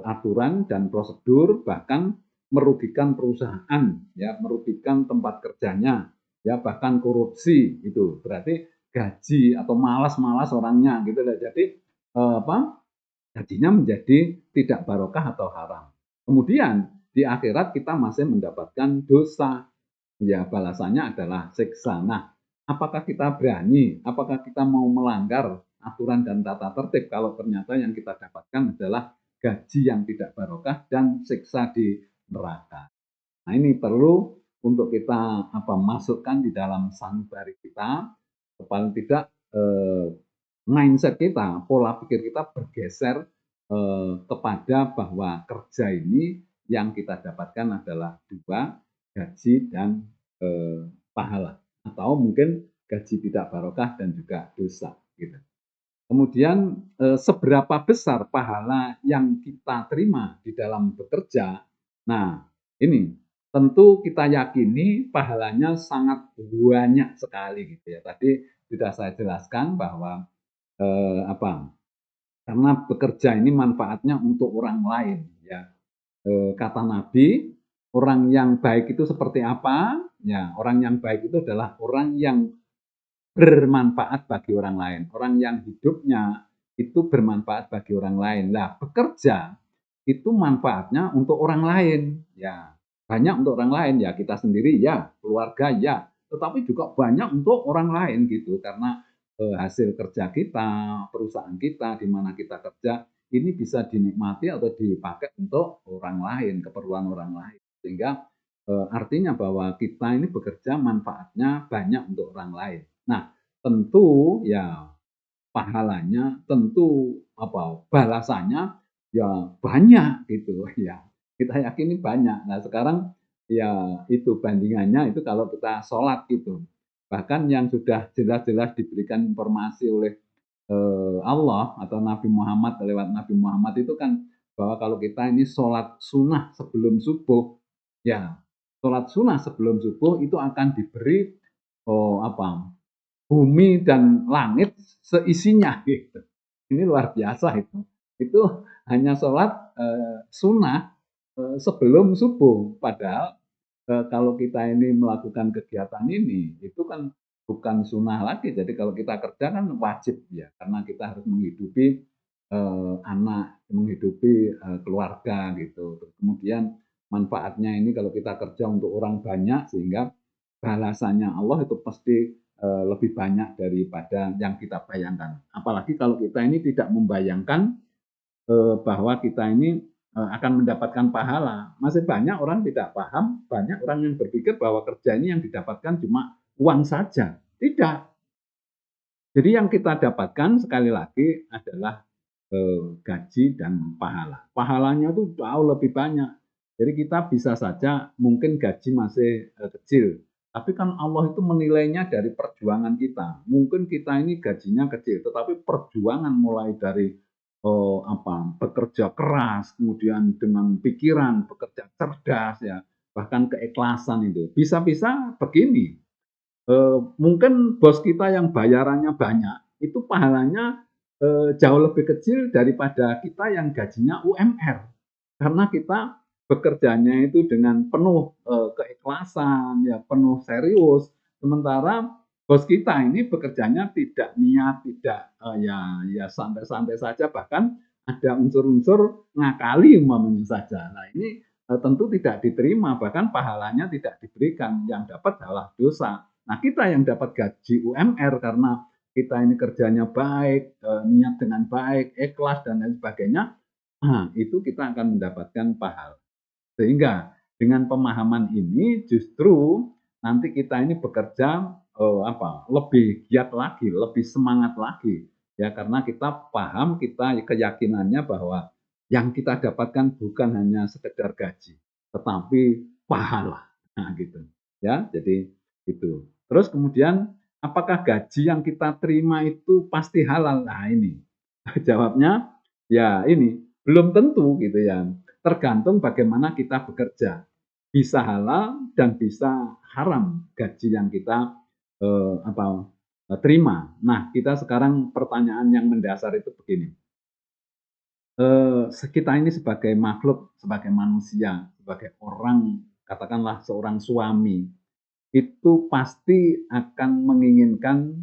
aturan dan prosedur, bahkan merugikan perusahaan, ya merugikan tempat kerjanya, ya bahkan korupsi itu berarti gaji atau malas-malas orangnya gitu lah. Jadi apa gajinya menjadi tidak barokah atau haram. Kemudian di akhirat kita masih mendapatkan dosa. Ya, balasannya adalah siksa. Nah, apakah kita berani? Apakah kita mau melanggar aturan dan tata tertib kalau ternyata yang kita dapatkan adalah gaji yang tidak barokah dan siksa di neraka. Nah, ini perlu untuk kita masukkan di dalam sanubari kita, paling tidak mindset kita, pola pikir kita bergeser kepada bahwa kerja ini yang kita dapatkan adalah dua, gaji dan pahala. Atau mungkin gaji tidak barokah dan juga dosa. Gitu. Kemudian seberapa besar pahala yang kita terima di dalam bekerja. Nah, ini tentu kita yakini pahalanya sangat banyak sekali gitu ya. Tadi sudah saya jelaskan bahwa karena bekerja ini manfaatnya untuk orang lain ya. Kata Nabi, orang yang baik itu seperti apa? Ya, orang yang baik itu adalah orang yang bermanfaat bagi orang lain. Orang yang hidupnya itu bermanfaat bagi orang lain. Nah, bekerja itu manfaatnya untuk orang lain. Ya, banyak untuk orang lain ya, kita sendiri ya, keluarga ya, tetapi juga banyak untuk orang lain gitu. Karena hasil kerja kita, perusahaan kita di mana kita kerja ini bisa dinikmati atau dipakai untuk orang lain, keperluan orang lain. Sehingga artinya bahwa kita ini bekerja manfaatnya banyak untuk orang lain. Nah, tentu ya pahalanya, tentu balasannya ya banyak gitu ya. Kita yakini banyak. Nah, sekarang ya itu bandingannya itu kalau kita sholat gitu. Bahkan yang sudah jelas-jelas diberikan informasi oleh Allah atau Nabi Muhammad lewat Nabi Muhammad itu kan bahwa kalau kita ini sholat sunnah sebelum subuh, ya sholat sunnah sebelum subuh itu akan diberi bumi dan langit seisinya gitu. Ini luar biasa itu. Itu hanya sholat sunnah sebelum subuh. Padahal kalau kita ini melakukan kegiatan ini, itu kan bukan sunnah lagi. Jadi kalau kita kerja kan wajib ya, karena kita harus menghidupi anak, menghidupi keluarga gitu. Terus kemudian manfaatnya ini kalau kita kerja untuk orang banyak sehingga balasannya Allah itu pasti lebih banyak daripada yang kita bayangkan. Apalagi kalau kita ini tidak membayangkan bahwa kita ini akan mendapatkan pahala. Masih banyak orang tidak paham, banyak orang yang berpikir bahwa kerja ini yang didapatkan cuma uang saja. Tidak. Jadi yang kita dapatkan sekali lagi adalah gaji dan pahala. Pahalanya itu jauh lebih banyak. Jadi kita bisa saja mungkin gaji masih kecil, tapi kan Allah itu menilainya dari perjuangan kita. Mungkin kita ini gajinya kecil, tetapi perjuangan mulai dari bekerja keras, kemudian dengan pikiran, bekerja cerdas ya, bahkan keikhlasan itu. Bisa-bisa begini, mungkin bos kita yang bayarannya banyak, itu pahalanya jauh lebih kecil daripada kita yang gajinya UMR. Karena kita bekerjanya itu dengan penuh keikhlasan, ya penuh serius. Sementara bos kita ini bekerjanya tidak niat, tidak ya santai-santai saja, bahkan ada unsur-unsur ngakali umpamanya saja. Nah ini tentu tidak diterima, bahkan pahalanya tidak diberikan, yang dapat adalah dosa. Nah, kita yang dapat gaji UMR karena kita ini kerjanya baik, niat dengan baik, ikhlas dan lain sebagainya, nah, itu kita akan mendapatkan pahala. Sehingga dengan pemahaman ini justru nanti kita ini bekerja lebih giat lagi, lebih semangat lagi. Ya karena kita paham, kita keyakinannya bahwa yang kita dapatkan bukan hanya sekedar gaji, tetapi pahala. Nah, gitu. Ya, jadi itu. Terus kemudian apakah gaji yang kita terima itu pasti halal? Nah, ini. Jawabnya ya ini belum tentu gitu ya. Tergantung bagaimana kita bekerja. Bisa halal dan bisa haram gaji yang kita terima. Nah, kita sekarang pertanyaan yang mendasar itu begini. Kita ini sebagai makhluk, sebagai manusia, sebagai orang, katakanlah seorang suami, itu pasti akan menginginkan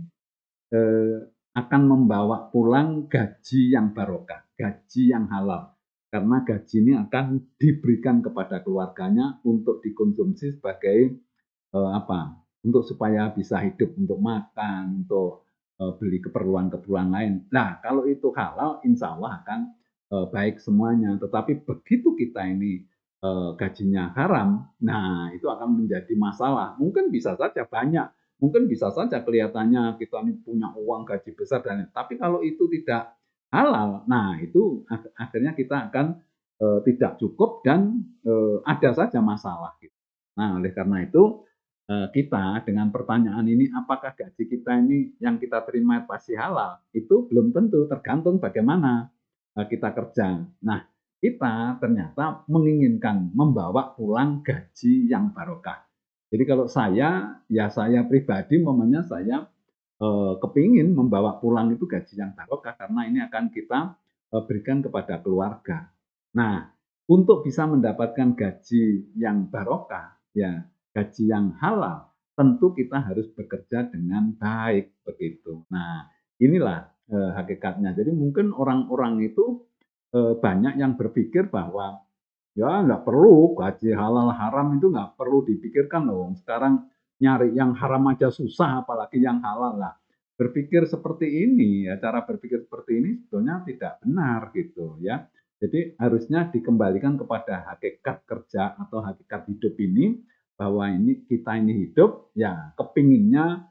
akan membawa pulang gaji yang barokah, gaji yang halal. Karena gaji ini akan diberikan kepada keluarganya untuk dikonsumsi sebagai untuk supaya bisa hidup, untuk makan, untuk beli keperluan-keperluan lain. Nah, kalau itu halal, insya Allah akan baik semuanya. Tetapi begitu kita ini gajinya haram, nah itu akan menjadi masalah. Mungkin bisa saja banyak, mungkin bisa saja kelihatannya kita ini punya uang gaji besar dan tapi kalau itu tidak halal, nah itu akhirnya kita akan tidak cukup dan ada saja masalah. Gitu. Nah, oleh karena itu kita dengan pertanyaan ini apakah gaji kita ini yang kita terima pasti halal? Itu belum tentu, tergantung bagaimana kita kerja. Nah, kita ternyata menginginkan membawa pulang gaji yang barokah. Jadi kalau saya, ya saya pribadi momennya saya kepingin membawa pulang itu gaji yang barokah karena ini akan kita berikan kepada keluarga. Nah, untuk bisa mendapatkan gaji yang barokah, ya gaji yang halal, tentu kita harus bekerja dengan baik begitu. Nah, inilah hakikatnya. Jadi mungkin orang-orang itu banyak yang berpikir bahwa ya nggak perlu gaji halal haram itu nggak perlu dipikirkan loh. Sekarang nyari yang haram aja susah, apalagi yang halal lah. Berpikir seperti ini, ya cara berpikir seperti ini sebetulnya tidak benar gitu ya. Jadi harusnya dikembalikan kepada hakikat kerja atau hakikat hidup ini bahwa ini kita ini hidup ya kepinginnya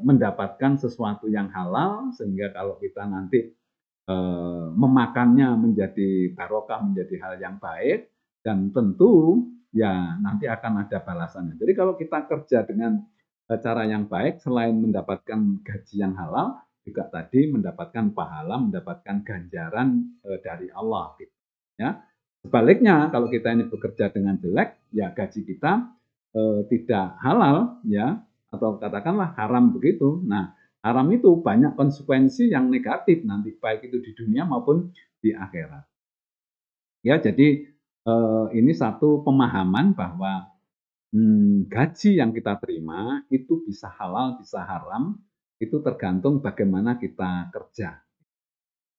mendapatkan sesuatu yang halal sehingga kalau kita nanti memakannya menjadi barokah, menjadi hal yang baik dan tentu ya nanti akan ada balasannya. Jadi kalau kita kerja dengan cara yang baik, selain mendapatkan gaji yang halal, juga tadi mendapatkan pahala, mendapatkan ganjaran dari Allah, gitu. Ya. Sebaliknya, kalau kita ini bekerja dengan jelek, ya gaji kita tidak halal, ya, atau katakanlah haram begitu. Nah, haram itu banyak konsekuensi yang negatif nanti, baik itu di dunia maupun di akhirat. Ya, jadi ini satu pemahaman bahwa gaji yang kita terima itu bisa halal, bisa haram, itu tergantung bagaimana kita kerja.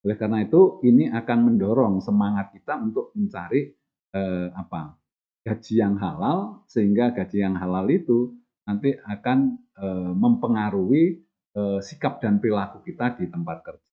Oleh karena itu, ini akan mendorong semangat kita untuk mencari gaji yang halal, sehingga gaji yang halal itu nanti akan mempengaruhi sikap dan perilaku kita di tempat kerja.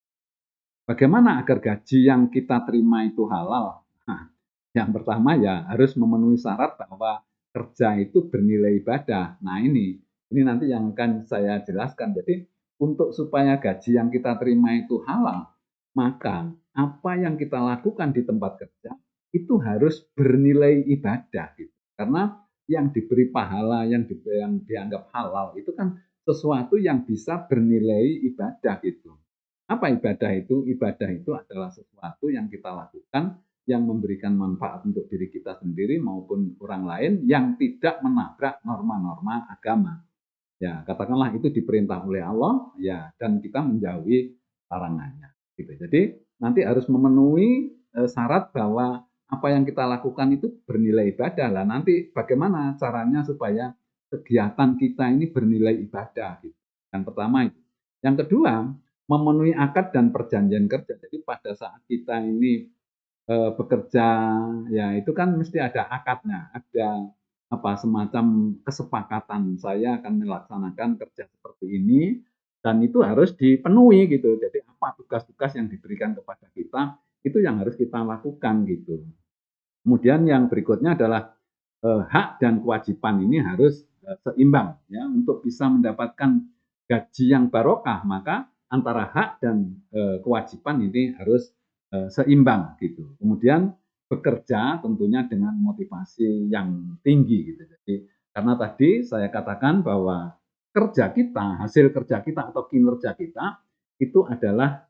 Bagaimana agar gaji yang kita terima itu halal? Nah, yang pertama ya harus memenuhi syarat bahwa kerja itu bernilai ibadah. Nah ini nanti yang akan saya jelaskan. Jadi untuk supaya gaji yang kita terima itu halal, maka apa yang kita lakukan di tempat kerja itu harus bernilai ibadah gitu. Karena yang diberi pahala, yang dianggap halal itu kan sesuatu yang bisa bernilai ibadah gitu. Apa ibadah itu? Ibadah itu adalah sesuatu yang kita lakukan yang memberikan manfaat untuk diri kita sendiri maupun orang lain yang tidak menabrak norma-norma agama. Ya, katakanlah itu diperintah oleh Allah, ya, dan kita menjauhi larangannya. Gitu. Jadi nanti harus memenuhi syarat bahwa apa yang kita lakukan itu bernilai ibadah. Lah nanti bagaimana caranya supaya kegiatan kita ini bernilai ibadah? Gitu. Yang pertama itu. Yang kedua, memenuhi akad dan perjanjian kerja. Jadi pada saat kita ini bekerja, ya itu kan mesti ada akadnya, ada semacam kesepakatan saya akan melaksanakan kerja seperti ini dan itu harus dipenuhi gitu. Jadi apa tugas-tugas yang diberikan kepada kita itu yang harus kita lakukan gitu. Kemudian yang berikutnya adalah hak dan kewajiban ini harus seimbang ya untuk bisa mendapatkan gaji yang barokah maka antara hak dan kewajiban ini harus seimbang gitu. Kemudian bekerja tentunya dengan motivasi yang tinggi gitu. Jadi karena tadi saya katakan bahwa kerja kita, hasil kerja kita atau kinerja kita itu adalah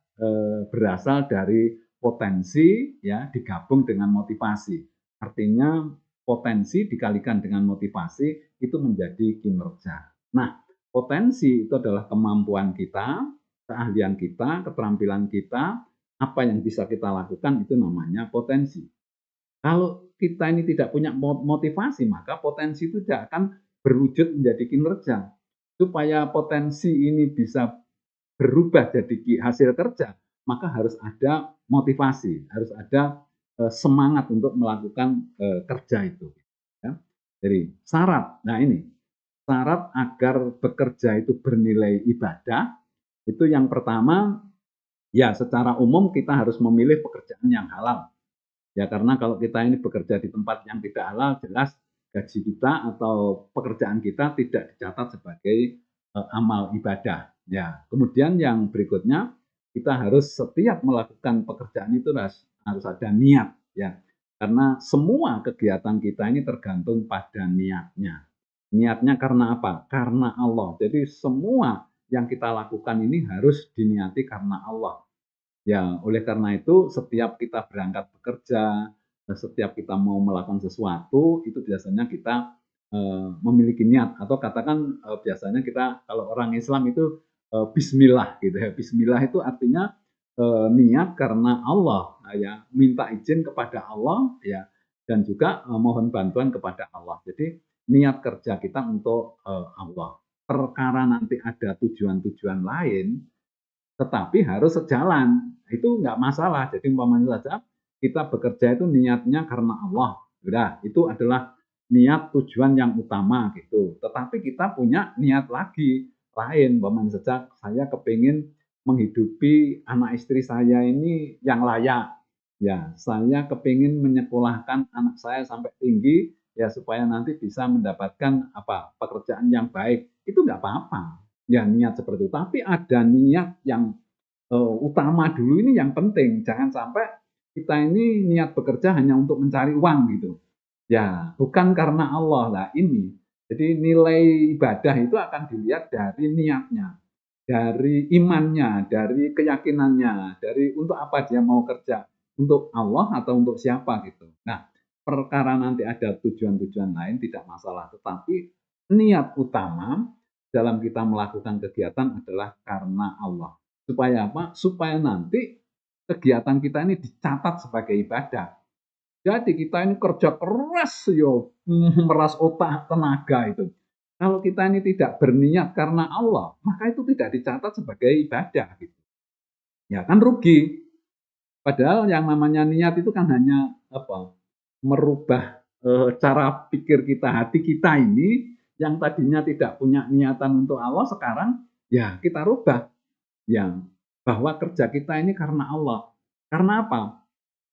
berasal dari potensi ya digabung dengan motivasi. Artinya potensi dikalikan dengan motivasi itu menjadi kinerja. Nah, potensi itu adalah kemampuan kita, keahlian kita, keterampilan kita, apa yang bisa kita lakukan itu namanya potensi. Kalau kita ini tidak punya motivasi, maka potensi itu tidak akan berwujud menjadi kinerja. Supaya potensi ini bisa berubah jadi hasil kerja, maka harus ada motivasi, harus ada semangat untuk melakukan kerja itu. Ya. Jadi syarat, nah ini syarat agar bekerja itu bernilai ibadah itu yang pertama ya secara umum kita harus memilih pekerjaan yang halal. Ya karena kalau kita ini bekerja di tempat yang tidak halal, jelas gaji kita atau pekerjaan kita tidak dicatat sebagai amal ibadah. Ya, kemudian yang berikutnya kita harus setiap melakukan pekerjaan itu harus ada niat, ya. Karena semua kegiatan kita ini tergantung pada niatnya. Niatnya karena apa? Karena Allah. Jadi semua yang kita lakukan ini harus diniati karena Allah. Ya, oleh karena itu setiap kita berangkat bekerja, setiap kita mau melakukan sesuatu, itu biasanya kita memiliki niat atau katakan biasanya kita kalau orang Islam itu bismillah gitu ya. Bismillah itu artinya niat karena Allah ya, minta izin kepada Allah ya dan juga mohon bantuan kepada Allah. Jadi niat kerja kita untuk Allah. Perkara nanti ada tujuan-tujuan lain tetapi harus sejalan. Itu enggak masalah. Jadi umpamanya saja kita bekerja itu niatnya karena Allah. Sudah, itu adalah niat tujuan yang utama gitu. Tetapi kita punya niat lagi lain. Umpamanya saja saya kepingin menghidupi anak istri saya ini yang layak. Ya, saya kepingin menyekolahkan anak saya sampai tinggi ya supaya nanti bisa mendapatkan pekerjaan yang baik. Itu enggak apa-apa ya niat seperti itu. Tapi ada niat yang utama dulu ini yang penting. Jangan sampai kita ini niat bekerja hanya untuk mencari uang gitu. Ya, bukan karena Allah. Lah ini. Jadi nilai ibadah itu akan dilihat dari niatnya, dari imannya, dari keyakinannya, dari untuk apa dia mau kerja, untuk Allah atau untuk siapa gitu. Nah, perkara nanti ada tujuan-tujuan lain tidak masalah, tetapi niat utama dalam kita melakukan kegiatan adalah karena Allah. Supaya apa? Supaya nanti kegiatan kita ini dicatat sebagai ibadah. Jadi kita ini kerja keras yo, meras otak, tenaga itu. Kalau kita ini tidak berniat karena Allah, maka itu tidak dicatat sebagai ibadah gitu. Ya kan rugi. Padahal yang namanya niat itu kan hanya apa? Merubah cara pikir kita, hati kita ini yang tadinya tidak punya niatan untuk Allah sekarang ya kita rubah yang bahwa kerja kita ini karena Allah. Karena apa?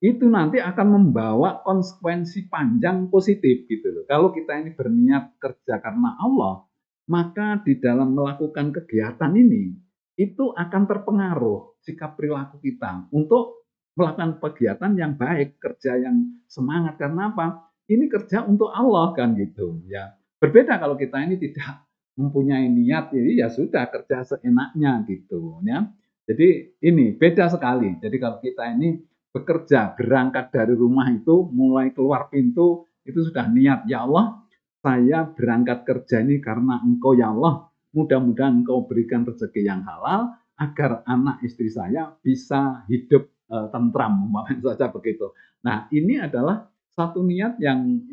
Itu nanti akan membawa konsekuensi panjang positif gitu loh. Kalau kita ini berniat kerja karena Allah, maka di dalam melakukan kegiatan ini itu akan terpengaruh sikap perilaku kita untuk melakukan kegiatan yang baik, kerja yang semangat. Karena apa? Ini kerja untuk Allah kan gitu ya. Berbeda kalau kita ini tidak mempunyai niat ini ya sudah kerja seenaknya gitu ya. Jadi ini beda sekali. Jadi kalau kita ini bekerja, berangkat dari rumah itu, mulai keluar pintu, itu sudah niat, ya Allah, saya berangkat kerja ini karena Engkau ya Allah, mudah-mudahan Engkau berikan rezeki yang halal, agar anak istri saya bisa hidup tentram, umpamanya saja begitu. Nah, ini adalah satu niat yang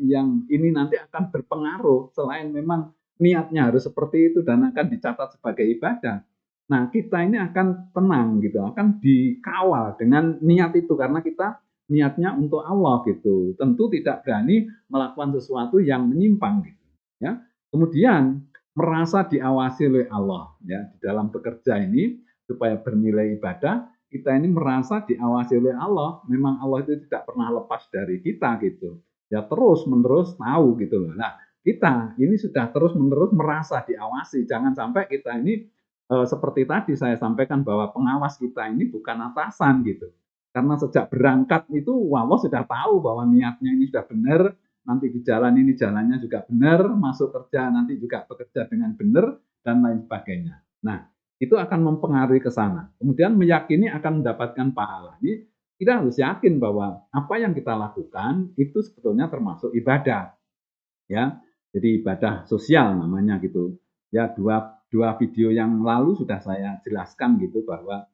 ini nanti akan berpengaruh, selain memang niatnya harus seperti itu dan akan dicatat sebagai ibadah. Nah, kita ini akan tenang gitu, akan dikawal dengan niat itu karena kita niatnya untuk Allah gitu. Tentu tidak berani melakukan sesuatu yang menyimpang gitu, ya. Kemudian merasa diawasi oleh Allah ya di dalam bekerja ini supaya bernilai ibadah, kita ini merasa diawasi oleh Allah. Memang Allah itu tidak pernah lepas dari kita gitu. Ya terus-menerus tahu gitu loh. Nah, kita ini sudah terus-menerus merasa diawasi. Jangan sampai kita ini seperti tadi saya sampaikan bahwa pengawas kita ini bukan atasan gitu. Karena sejak berangkat itu Allah sudah tahu bahwa niatnya ini sudah benar, nanti di jalan ini jalannya juga benar, masuk kerja nanti juga bekerja dengan benar dan lain sebagainya. Nah, itu akan mempengaruhi ke sana. Kemudian meyakini akan mendapatkan pahala. Ini kita harus yakin bahwa apa yang kita lakukan itu sebetulnya termasuk ibadah ya. Jadi ibadah sosial namanya gitu. Ya dua video yang lalu sudah saya jelaskan gitu bahwa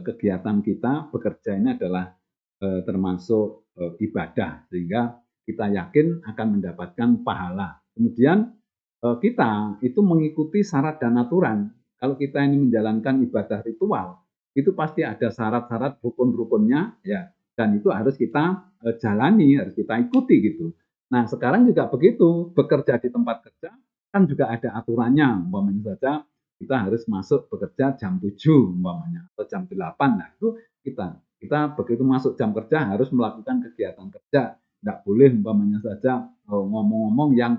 kegiatan kita bekerja ini adalah termasuk ibadah sehingga kita yakin akan mendapatkan pahala. Kemudian kita itu mengikuti syarat dan aturan. Kalau kita ini menjalankan ibadah ritual, itu pasti ada syarat-syarat rukun-rukunnya ya dan itu harus kita jalani, harus kita ikuti gitu. Nah, sekarang juga begitu, bekerja di tempat kerja kan juga ada aturannya, umpamanya saja kita harus masuk bekerja jam 7 umpamanya atau jam 8. Nah, itu kita begitu masuk jam kerja harus melakukan kegiatan kerja. Tidak boleh umpamanya saja ngomong-ngomong yang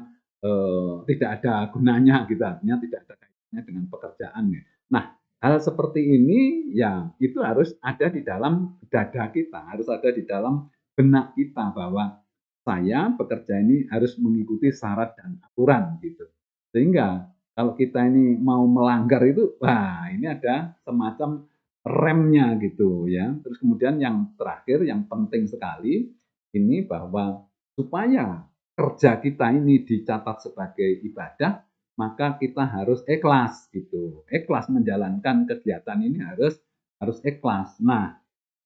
tidak ada gunanya gitu, artinya tidak ada kaitannya dengan pekerjaan. Ya. Nah, hal seperti ini ya itu harus ada di dalam dada kita, harus ada di dalam benak kita bahwa saya bekerja ini harus mengikuti syarat dan aturan gitu. Sehingga kalau kita ini mau melanggar itu, wah ini ada semacam remnya gitu ya. Terus kemudian yang terakhir yang penting sekali ini bahwa supaya kerja kita ini dicatat sebagai ibadah, maka kita harus ikhlas gitu. Ikhlas menjalankan kegiatan ini harus harus ikhlas. Nah,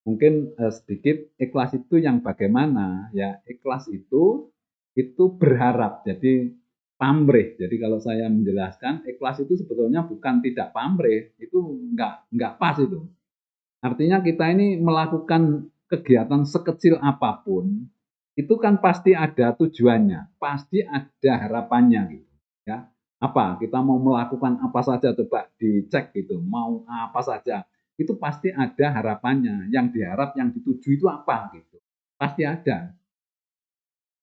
mungkin sedikit ikhlas itu yang bagaimana ya? Ikhlas itu berharap. Jadi pamrih. Jadi kalau saya menjelaskan ikhlas itu sebetulnya bukan tidak pamrih, itu enggak pas itu. Artinya kita ini melakukan kegiatan sekecil apapun, itu kan pasti ada tujuannya, pasti ada harapannya gitu ya. Apa? Kita mau melakukan apa saja coba dicek gitu, mau apa saja, itu pasti ada harapannya, yang diharap, yang dituju itu apa gitu. Pasti ada.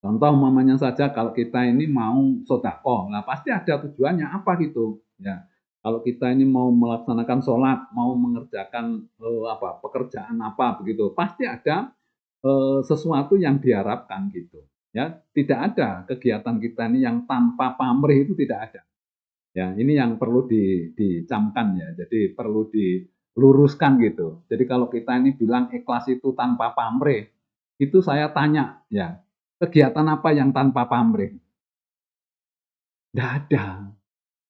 Contoh umpamanya saja kalau kita ini mau sedekah, nah pasti ada tujuannya apa gitu, ya. Kalau kita ini mau melaksanakan sholat, mau mengerjakan, pekerjaan apa begitu, pasti ada, sesuatu yang diharapkan gitu. Ya, tidak ada kegiatan kita ini yang tanpa pamrih, itu tidak ada. Ya, ini yang perlu dicamkan ya. Jadi perlu diluruskan gitu. Jadi kalau kita ini bilang ikhlas itu tanpa pamrih, itu saya tanya ya, kegiatan apa yang tanpa pamrih? Tidak ada,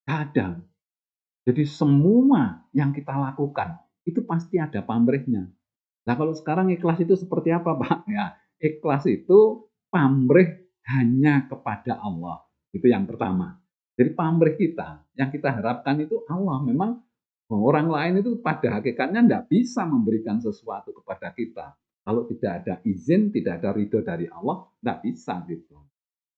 tidak ada. Jadi semua yang kita lakukan itu pasti ada pamrihnya. Nah, kalau sekarang ikhlas itu seperti apa, Pak? Ya, ikhlas itu pamrih hanya kepada Allah. Itu yang pertama. Jadi pamrih kita, yang kita harapkan itu Allah. Memang orang lain itu pada hakikatnya tidak bisa memberikan sesuatu kepada kita. Kalau tidak ada izin, tidak ada ridho dari Allah, tidak bisa gitu.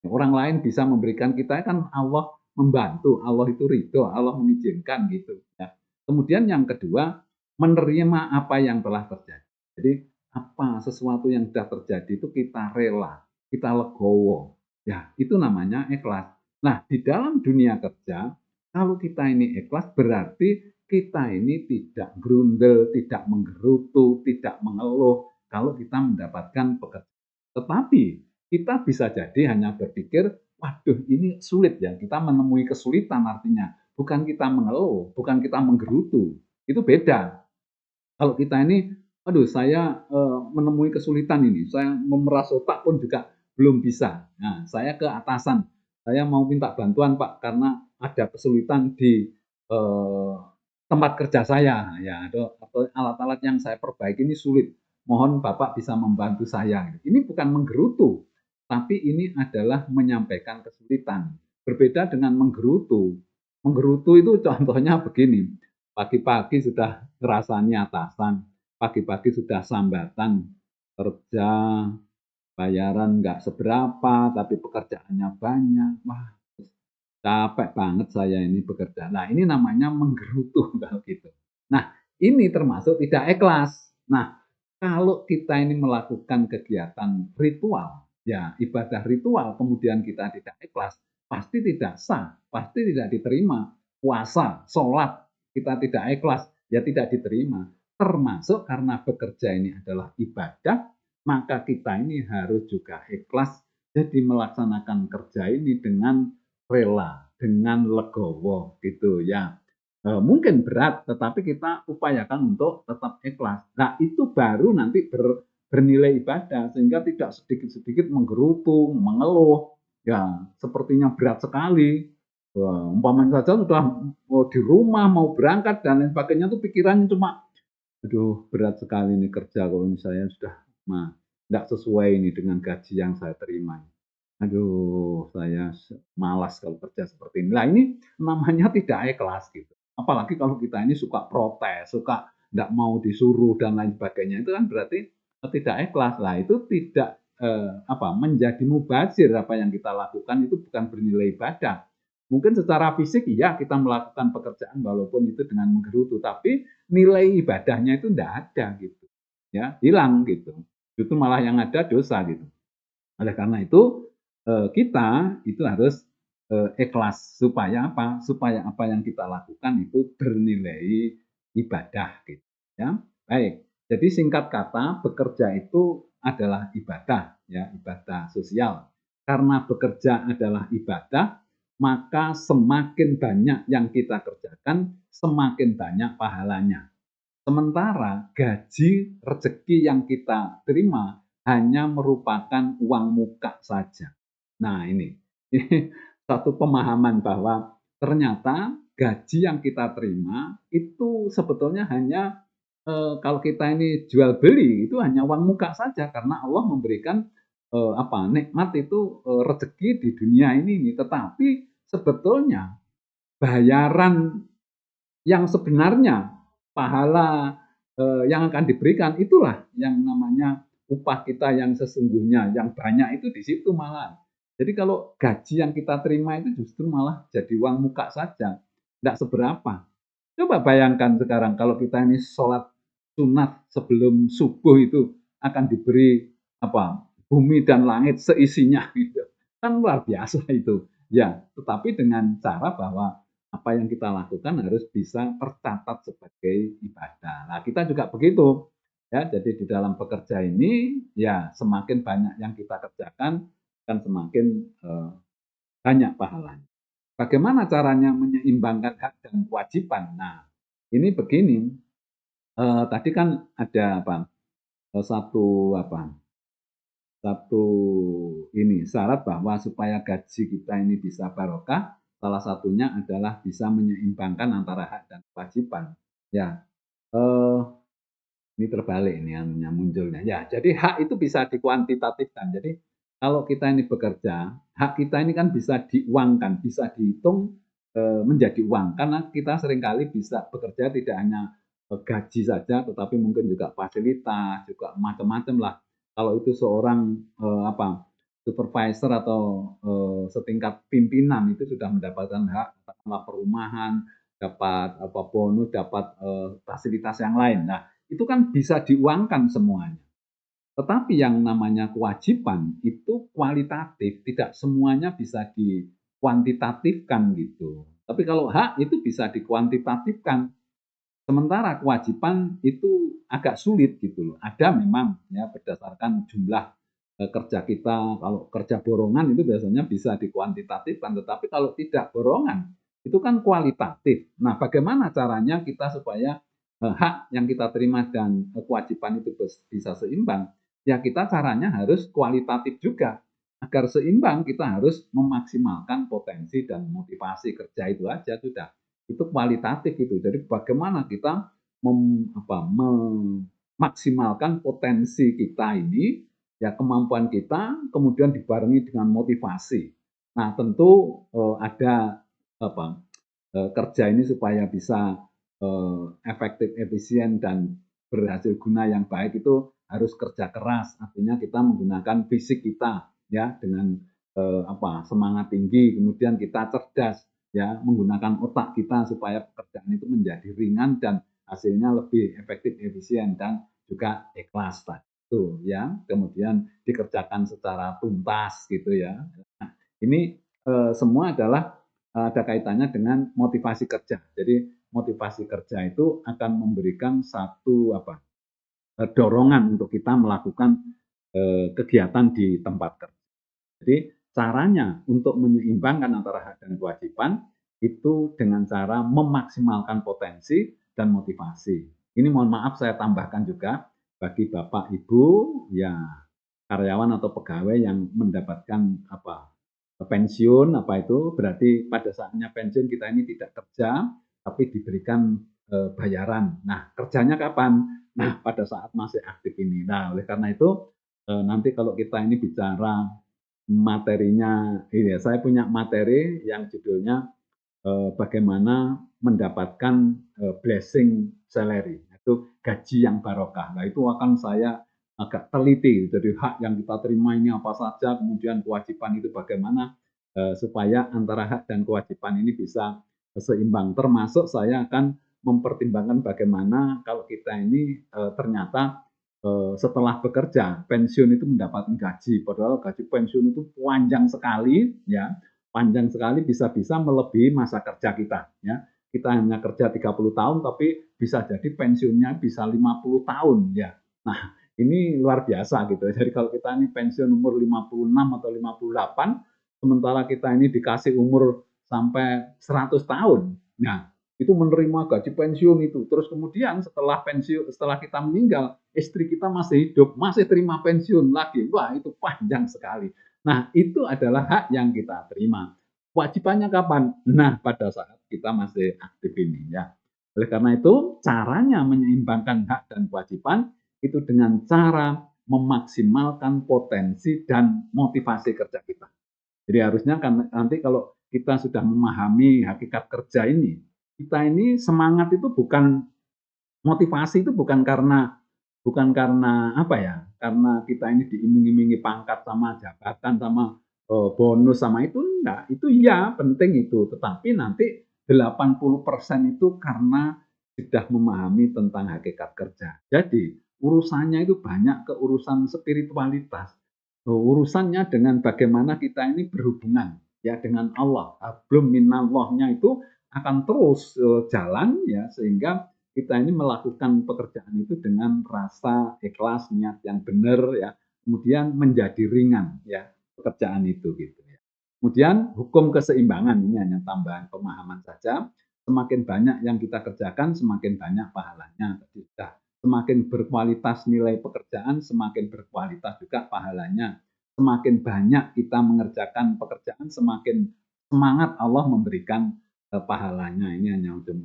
Orang lain bisa memberikan kita, kan Allah membantu, Allah itu ridho, Allah mengizinkan gitu. Ya. Kemudian yang kedua, menerima apa yang telah terjadi. Jadi apa sesuatu yang sudah terjadi itu kita rela, kita legowo. Ya, itu namanya ikhlas. Nah, di dalam dunia kerja, kalau kita ini ikhlas berarti kita ini tidak grundel, tidak menggerutu, tidak mengeluh kalau kita mendapatkan pekerjaan. Tetapi kita bisa jadi hanya berpikir, waduh ini sulit ya, kita menemui kesulitan artinya. Bukan kita mengeluh, bukan kita menggerutu. Itu beda. Kalau kita ini, aduh saya menemui kesulitan ini, saya memeras otak pun juga belum bisa. Nah, saya ke atasan, saya mau minta bantuan Pak, karena ada kesulitan di eh, tempat kerja saya, ya, atau alat-alat yang saya perbaiki ini sulit. Mohon Bapak bisa membantu saya. Ini bukan menggerutu, tapi ini adalah menyampaikan kesulitan. Berbeda dengan menggerutu. Menggerutu itu contohnya begini, pagi-pagi sudah ngerasani atasan, pagi-pagi sudah sambatan, kerja, bayaran nggak seberapa, tapi pekerjaannya banyak. Wah, capek banget saya ini bekerja. Nah, ini namanya menggerutu kalau gitu. Nah, ini termasuk tidak ikhlas. Nah, kalau kita ini melakukan kegiatan ritual, ya ibadah ritual, kemudian kita tidak ikhlas, pasti tidak sah, pasti tidak diterima. Puasa, sholat, kita tidak ikhlas, ya tidak diterima. Termasuk karena bekerja ini adalah ibadah, maka kita ini harus juga ikhlas, jadi melaksanakan kerja ini dengan rela, dengan legowo gitu ya. Mungkin berat, tetapi kita upayakan untuk tetap ikhlas. Nah, itu baru nanti bernilai ibadah, sehingga tidak sedikit-sedikit menggerutu, mengeluh, ya sepertinya berat sekali. Wah, umpamanya saja sudah mau di rumah, mau berangkat, dan lain sebagainya, tuh pikirannya cuma, aduh berat sekali ini kerja, kalau saya sudah tidak sesuai ini dengan gaji yang saya terima. Aduh, saya malas kalau kerja seperti ini. Nah, ini namanya tidak ikhlas gitu. Apalagi kalau kita ini suka protes, suka tidak mau disuruh dan lain sebagainya, itu kan berarti tidak ikhlas. Lah, itu tidak menjadi mubazir, apa yang kita lakukan itu bukan bernilai ibadah. Mungkin secara fisik iya kita melakukan pekerjaan walaupun itu dengan menggerutu, tapi nilai ibadahnya itu tidak ada gitu. Ya, hilang gitu. Itu malah yang ada dosa gitu. Oleh karena itu kita itu harus ikhlas supaya apa? Supaya apa yang kita lakukan itu bernilai ibadah gitu ya. Baik. Jadi singkat kata, bekerja itu adalah ibadah ya, ibadah sosial. Karena bekerja adalah ibadah, maka semakin banyak yang kita kerjakan, semakin banyak pahalanya. Sementara gaji, rezeki yang kita terima hanya merupakan uang muka saja. Nah, ini satu pemahaman bahwa ternyata gaji yang kita terima itu sebetulnya hanya kalau kita ini jual beli itu hanya uang muka saja, karena Allah memberikan nikmat itu rezeki di dunia ini. Tetapi sebetulnya bayaran yang sebenarnya, pahala yang akan diberikan itulah yang namanya upah kita yang sesungguhnya, yang banyak itu di situ malah. Jadi kalau gaji yang kita terima itu justru malah jadi uang muka saja, tidak seberapa. Coba bayangkan sekarang kalau kita ini sholat sunat sebelum subuh itu akan diberi bumi dan langit seisinya gitu. Kan luar biasa itu. Ya, tetapi dengan cara bahwa apa yang kita lakukan harus bisa tercatat sebagai ibadah. Nah, kita juga begitu. Ya, jadi di dalam bekerja ini ya semakin banyak yang kita kerjakan, akan semakin banyak pahalanya. Bagaimana caranya menyeimbangkan hak dan kewajiban? Nah, ini begini, tadi kan ada apa, satu apa, satu ini syarat bahwa supaya gaji kita ini bisa barokah, salah satunya adalah bisa menyeimbangkan antara hak dan kewajiban. Ya, eh, ini terbalik ini anunya munculnya. Ya, jadi hak itu bisa dikuantitatifkan. Jadi kalau kita ini bekerja, hak kita ini kan bisa diuangkan, bisa dihitung menjadi uang. Karena kita seringkali bisa bekerja tidak hanya gaji saja, tetapi mungkin juga fasilitas, juga macam-macam lah. Kalau itu seorang apa supervisor atau setingkat pimpinan itu sudah mendapatkan hak, katakanlah perumahan, dapat apa bonus, dapat fasilitas yang lain. Nah, itu kan bisa diuangkan semuanya. Tetapi yang namanya kewajiban itu kualitatif, tidak semuanya bisa dikuantitatifkan gitu. Tapi kalau hak itu bisa dikuantitatifkan. Sementara kewajiban itu agak sulit gitu loh. Ada memang ya berdasarkan jumlah kerja kita. Kalau kerja borongan itu biasanya bisa dikuantitatifkan, tetapi kalau tidak borongan itu kan kualitatif. Nah, bagaimana caranya kita supaya hak yang kita terima dan kewajiban itu bisa seimbang? Ya kita caranya harus kualitatif juga. Agar seimbang kita harus memaksimalkan potensi dan motivasi kerja itu aja sudah. Itu kualitatif itu. Jadi bagaimana kita memaksimalkan potensi kita ini, ya kemampuan kita, kemudian dibarengi dengan motivasi. Nah tentu ada apa kerja ini supaya bisa efektif, efisien dan berhasil guna yang baik itu harus kerja keras. Artinya kita menggunakan fisik kita ya dengan semangat tinggi, kemudian kita cerdas ya menggunakan otak kita supaya pekerjaan itu menjadi ringan dan hasilnya lebih efektif, efisien dan juga ikhlas tuh ya. Kemudian dikerjakan secara tuntas gitu ya. Nah, ini semua adalah ada kaitannya dengan motivasi kerja. Jadi motivasi kerja itu akan memberikan satu dorongan untuk kita melakukan kegiatan di tempat kerja. Jadi caranya untuk menyeimbangkan antara hak dan kewajiban itu dengan cara memaksimalkan potensi dan motivasi. Ini mohon maaf saya tambahkan juga bagi Bapak Ibu ya karyawan atau pegawai yang mendapatkan pensiun itu berarti pada saatnya pensiun kita ini tidak kerja tapi diberikan bayaran. Nah, kerjanya kapan? Nah, pada saat masih aktif ini. Nah, oleh karena itu nanti kalau kita ini bicara materinya ini ya, saya punya materi yang judulnya bagaimana mendapatkan blessing salary, itu gaji yang barokah. Nah, itu akan saya agak teliti. Jadi hak yang kita terima ini apa saja, kemudian kewajiban itu bagaimana supaya antara hak dan kewajiban ini bisa seimbang. Termasuk saya akan mempertimbangkan bagaimana kalau kita ini ternyata setelah bekerja pensiun itu mendapatkan gaji, padahal gaji pensiun itu panjang sekali ya, panjang sekali bisa-bisa melebihi masa kerja kita ya. Kita hanya kerja 30 tahun tapi bisa jadi pensiunnya bisa 50 tahun ya. Nah, ini luar biasa gitu. Jadi kalau kita ini pensiun umur 56 atau 58 sementara kita ini dikasih umur sampai 100 tahun. Nah, itu menerima gaji pensiun itu. Terus kemudian setelah pensiun, setelah kita meninggal, istri kita masih hidup, masih terima pensiun lagi. Wah, itu panjang sekali. Nah, itu adalah hak yang kita terima. Kewajibannya kapan? Nah, pada saat kita masih aktif ini ya. Oleh karena itu, caranya menyeimbangkan hak dan kewajiban itu dengan cara memaksimalkan potensi dan motivasi kerja kita. Jadi harusnya kan nanti kalau kita sudah memahami hakikat kerja ini, kita ini semangat itu bukan motivasi itu bukan karena apa ya? Karena kita ini diiming-imingi pangkat sama jabatan sama bonus sama itu enggak. Itu ya penting itu, tetapi nanti 80% itu karena sudah memahami tentang hakikat kerja. Jadi urusannya itu banyak ke urusan spiritualitas. Urusannya dengan bagaimana kita ini berhubungan ya dengan Allah. Belum minallahnya itu akan terus jalan ya sehingga kita ini melakukan pekerjaan itu dengan rasa ikhlas, niat yang benar ya, kemudian menjadi ringan ya. pekerjaan itu gitu ya. Kemudian hukum keseimbangan ini hanya tambahan pemahaman saja. Semakin banyak yang kita kerjakan, semakin banyak pahalanya. Tadi sudah semakin berkualitas nilai pekerjaan, semakin berkualitas juga pahalanya. Semakin banyak kita mengerjakan pekerjaan, semakin semangat Allah memberikan pahalanya. Ini hanya untuk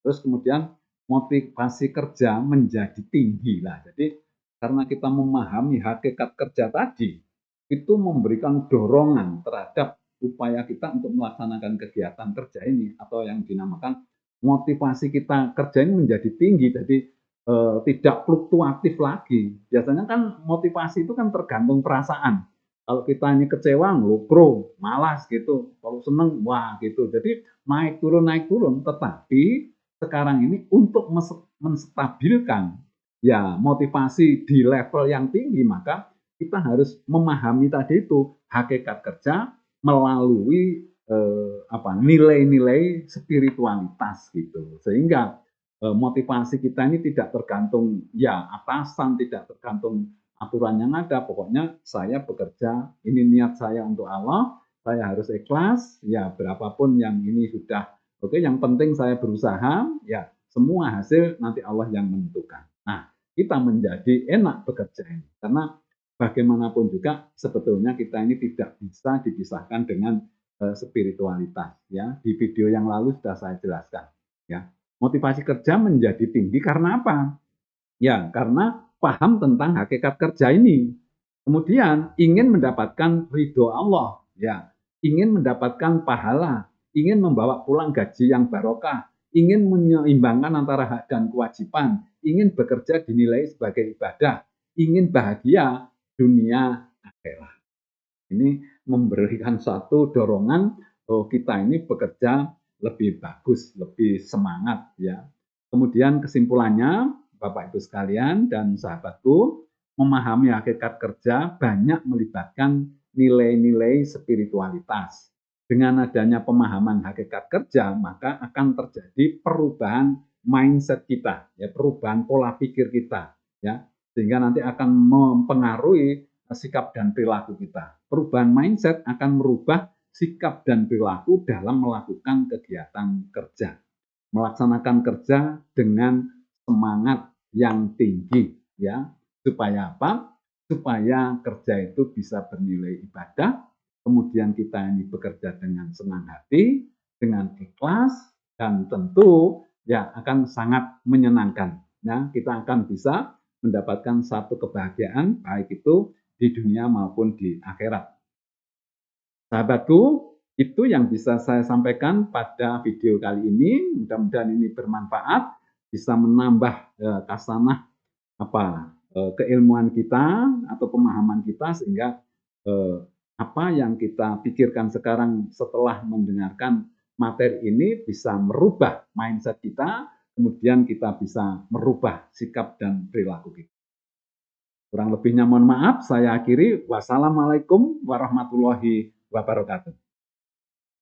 terus kemudian motivasi kerja menjadi tinggi lah. Jadi karena kita memahami hakikat kerja tadi, itu memberikan dorongan terhadap upaya kita untuk melaksanakan kegiatan kerja ini atau yang dinamakan motivasi kita kerja ini menjadi tinggi. Jadi tidak fluktuatif lagi. Biasanya kan motivasi itu kan tergantung perasaan. Kalau kita ini kecewa, ngelukro, malas gitu. Kalau seneng, wah gitu. Jadi naik turun naik turun. Tetapi sekarang ini untuk menstabilkan ya motivasi di level yang tinggi, maka kita harus memahami tadi itu hakikat kerja melalui nilai-nilai spiritualitas gitu, sehingga motivasi kita ini tidak tergantung ya atasan, tidak tergantung aturan yang ada. Pokoknya saya bekerja, ini niat saya untuk Allah, saya harus ikhlas, ya berapapun yang ini sudah oke, yang penting saya berusaha, ya semua hasil nanti Allah yang menentukan. Nah, kita menjadi enak bekerja ini, karena bagaimanapun juga sebetulnya kita ini tidak bisa dipisahkan dengan spiritualitas. Ya, di video yang lalu sudah saya jelaskan. Ya, motivasi kerja menjadi tinggi karena apa? Ya, karena paham tentang hakikat kerja ini. Kemudian ingin mendapatkan ridho Allah, ya, ingin mendapatkan pahala, ingin membawa pulang gaji yang barokah, ingin menyeimbangkan antara hak dan kewajiban, ingin bekerja dinilai sebagai ibadah, ingin bahagia dunia akhirat. Ini memberikan satu dorongan kita ini bekerja lebih bagus, lebih semangat ya. Kemudian kesimpulannya, Bapak Ibu sekalian dan sahabatku, memahami hakikat kerja banyak melibatkan nilai-nilai spiritualitas. Dengan adanya pemahaman hakikat kerja, maka akan terjadi perubahan mindset kita, ya, perubahan pola pikir kita, ya, sehingga nanti akan mempengaruhi sikap dan perilaku kita. Perubahan mindset akan merubah sikap dan perilaku dalam melakukan kegiatan kerja. Melaksanakan kerja dengan semangat yang tinggi, ya. Supaya apa? Supaya kerja itu bisa bernilai ibadah, kemudian kita ini bekerja dengan senang hati, dengan ikhlas, dan tentu ya akan sangat menyenangkan. Ya, kita akan bisa mendapatkan satu kebahagiaan, baik itu di dunia maupun di akhirat. Sahabatku, itu yang bisa saya sampaikan pada video kali ini. Mudah-mudahan ini bermanfaat, bisa menambah kasanah keilmuan kita atau pemahaman kita, sehingga apa yang kita pikirkan sekarang setelah mendengarkan materi ini bisa merubah mindset kita, kemudian kita bisa merubah sikap dan perilaku kita. Kurang lebihnya mohon maaf, saya akhiri. Wassalamualaikum warahmatullahi wabarakatuh.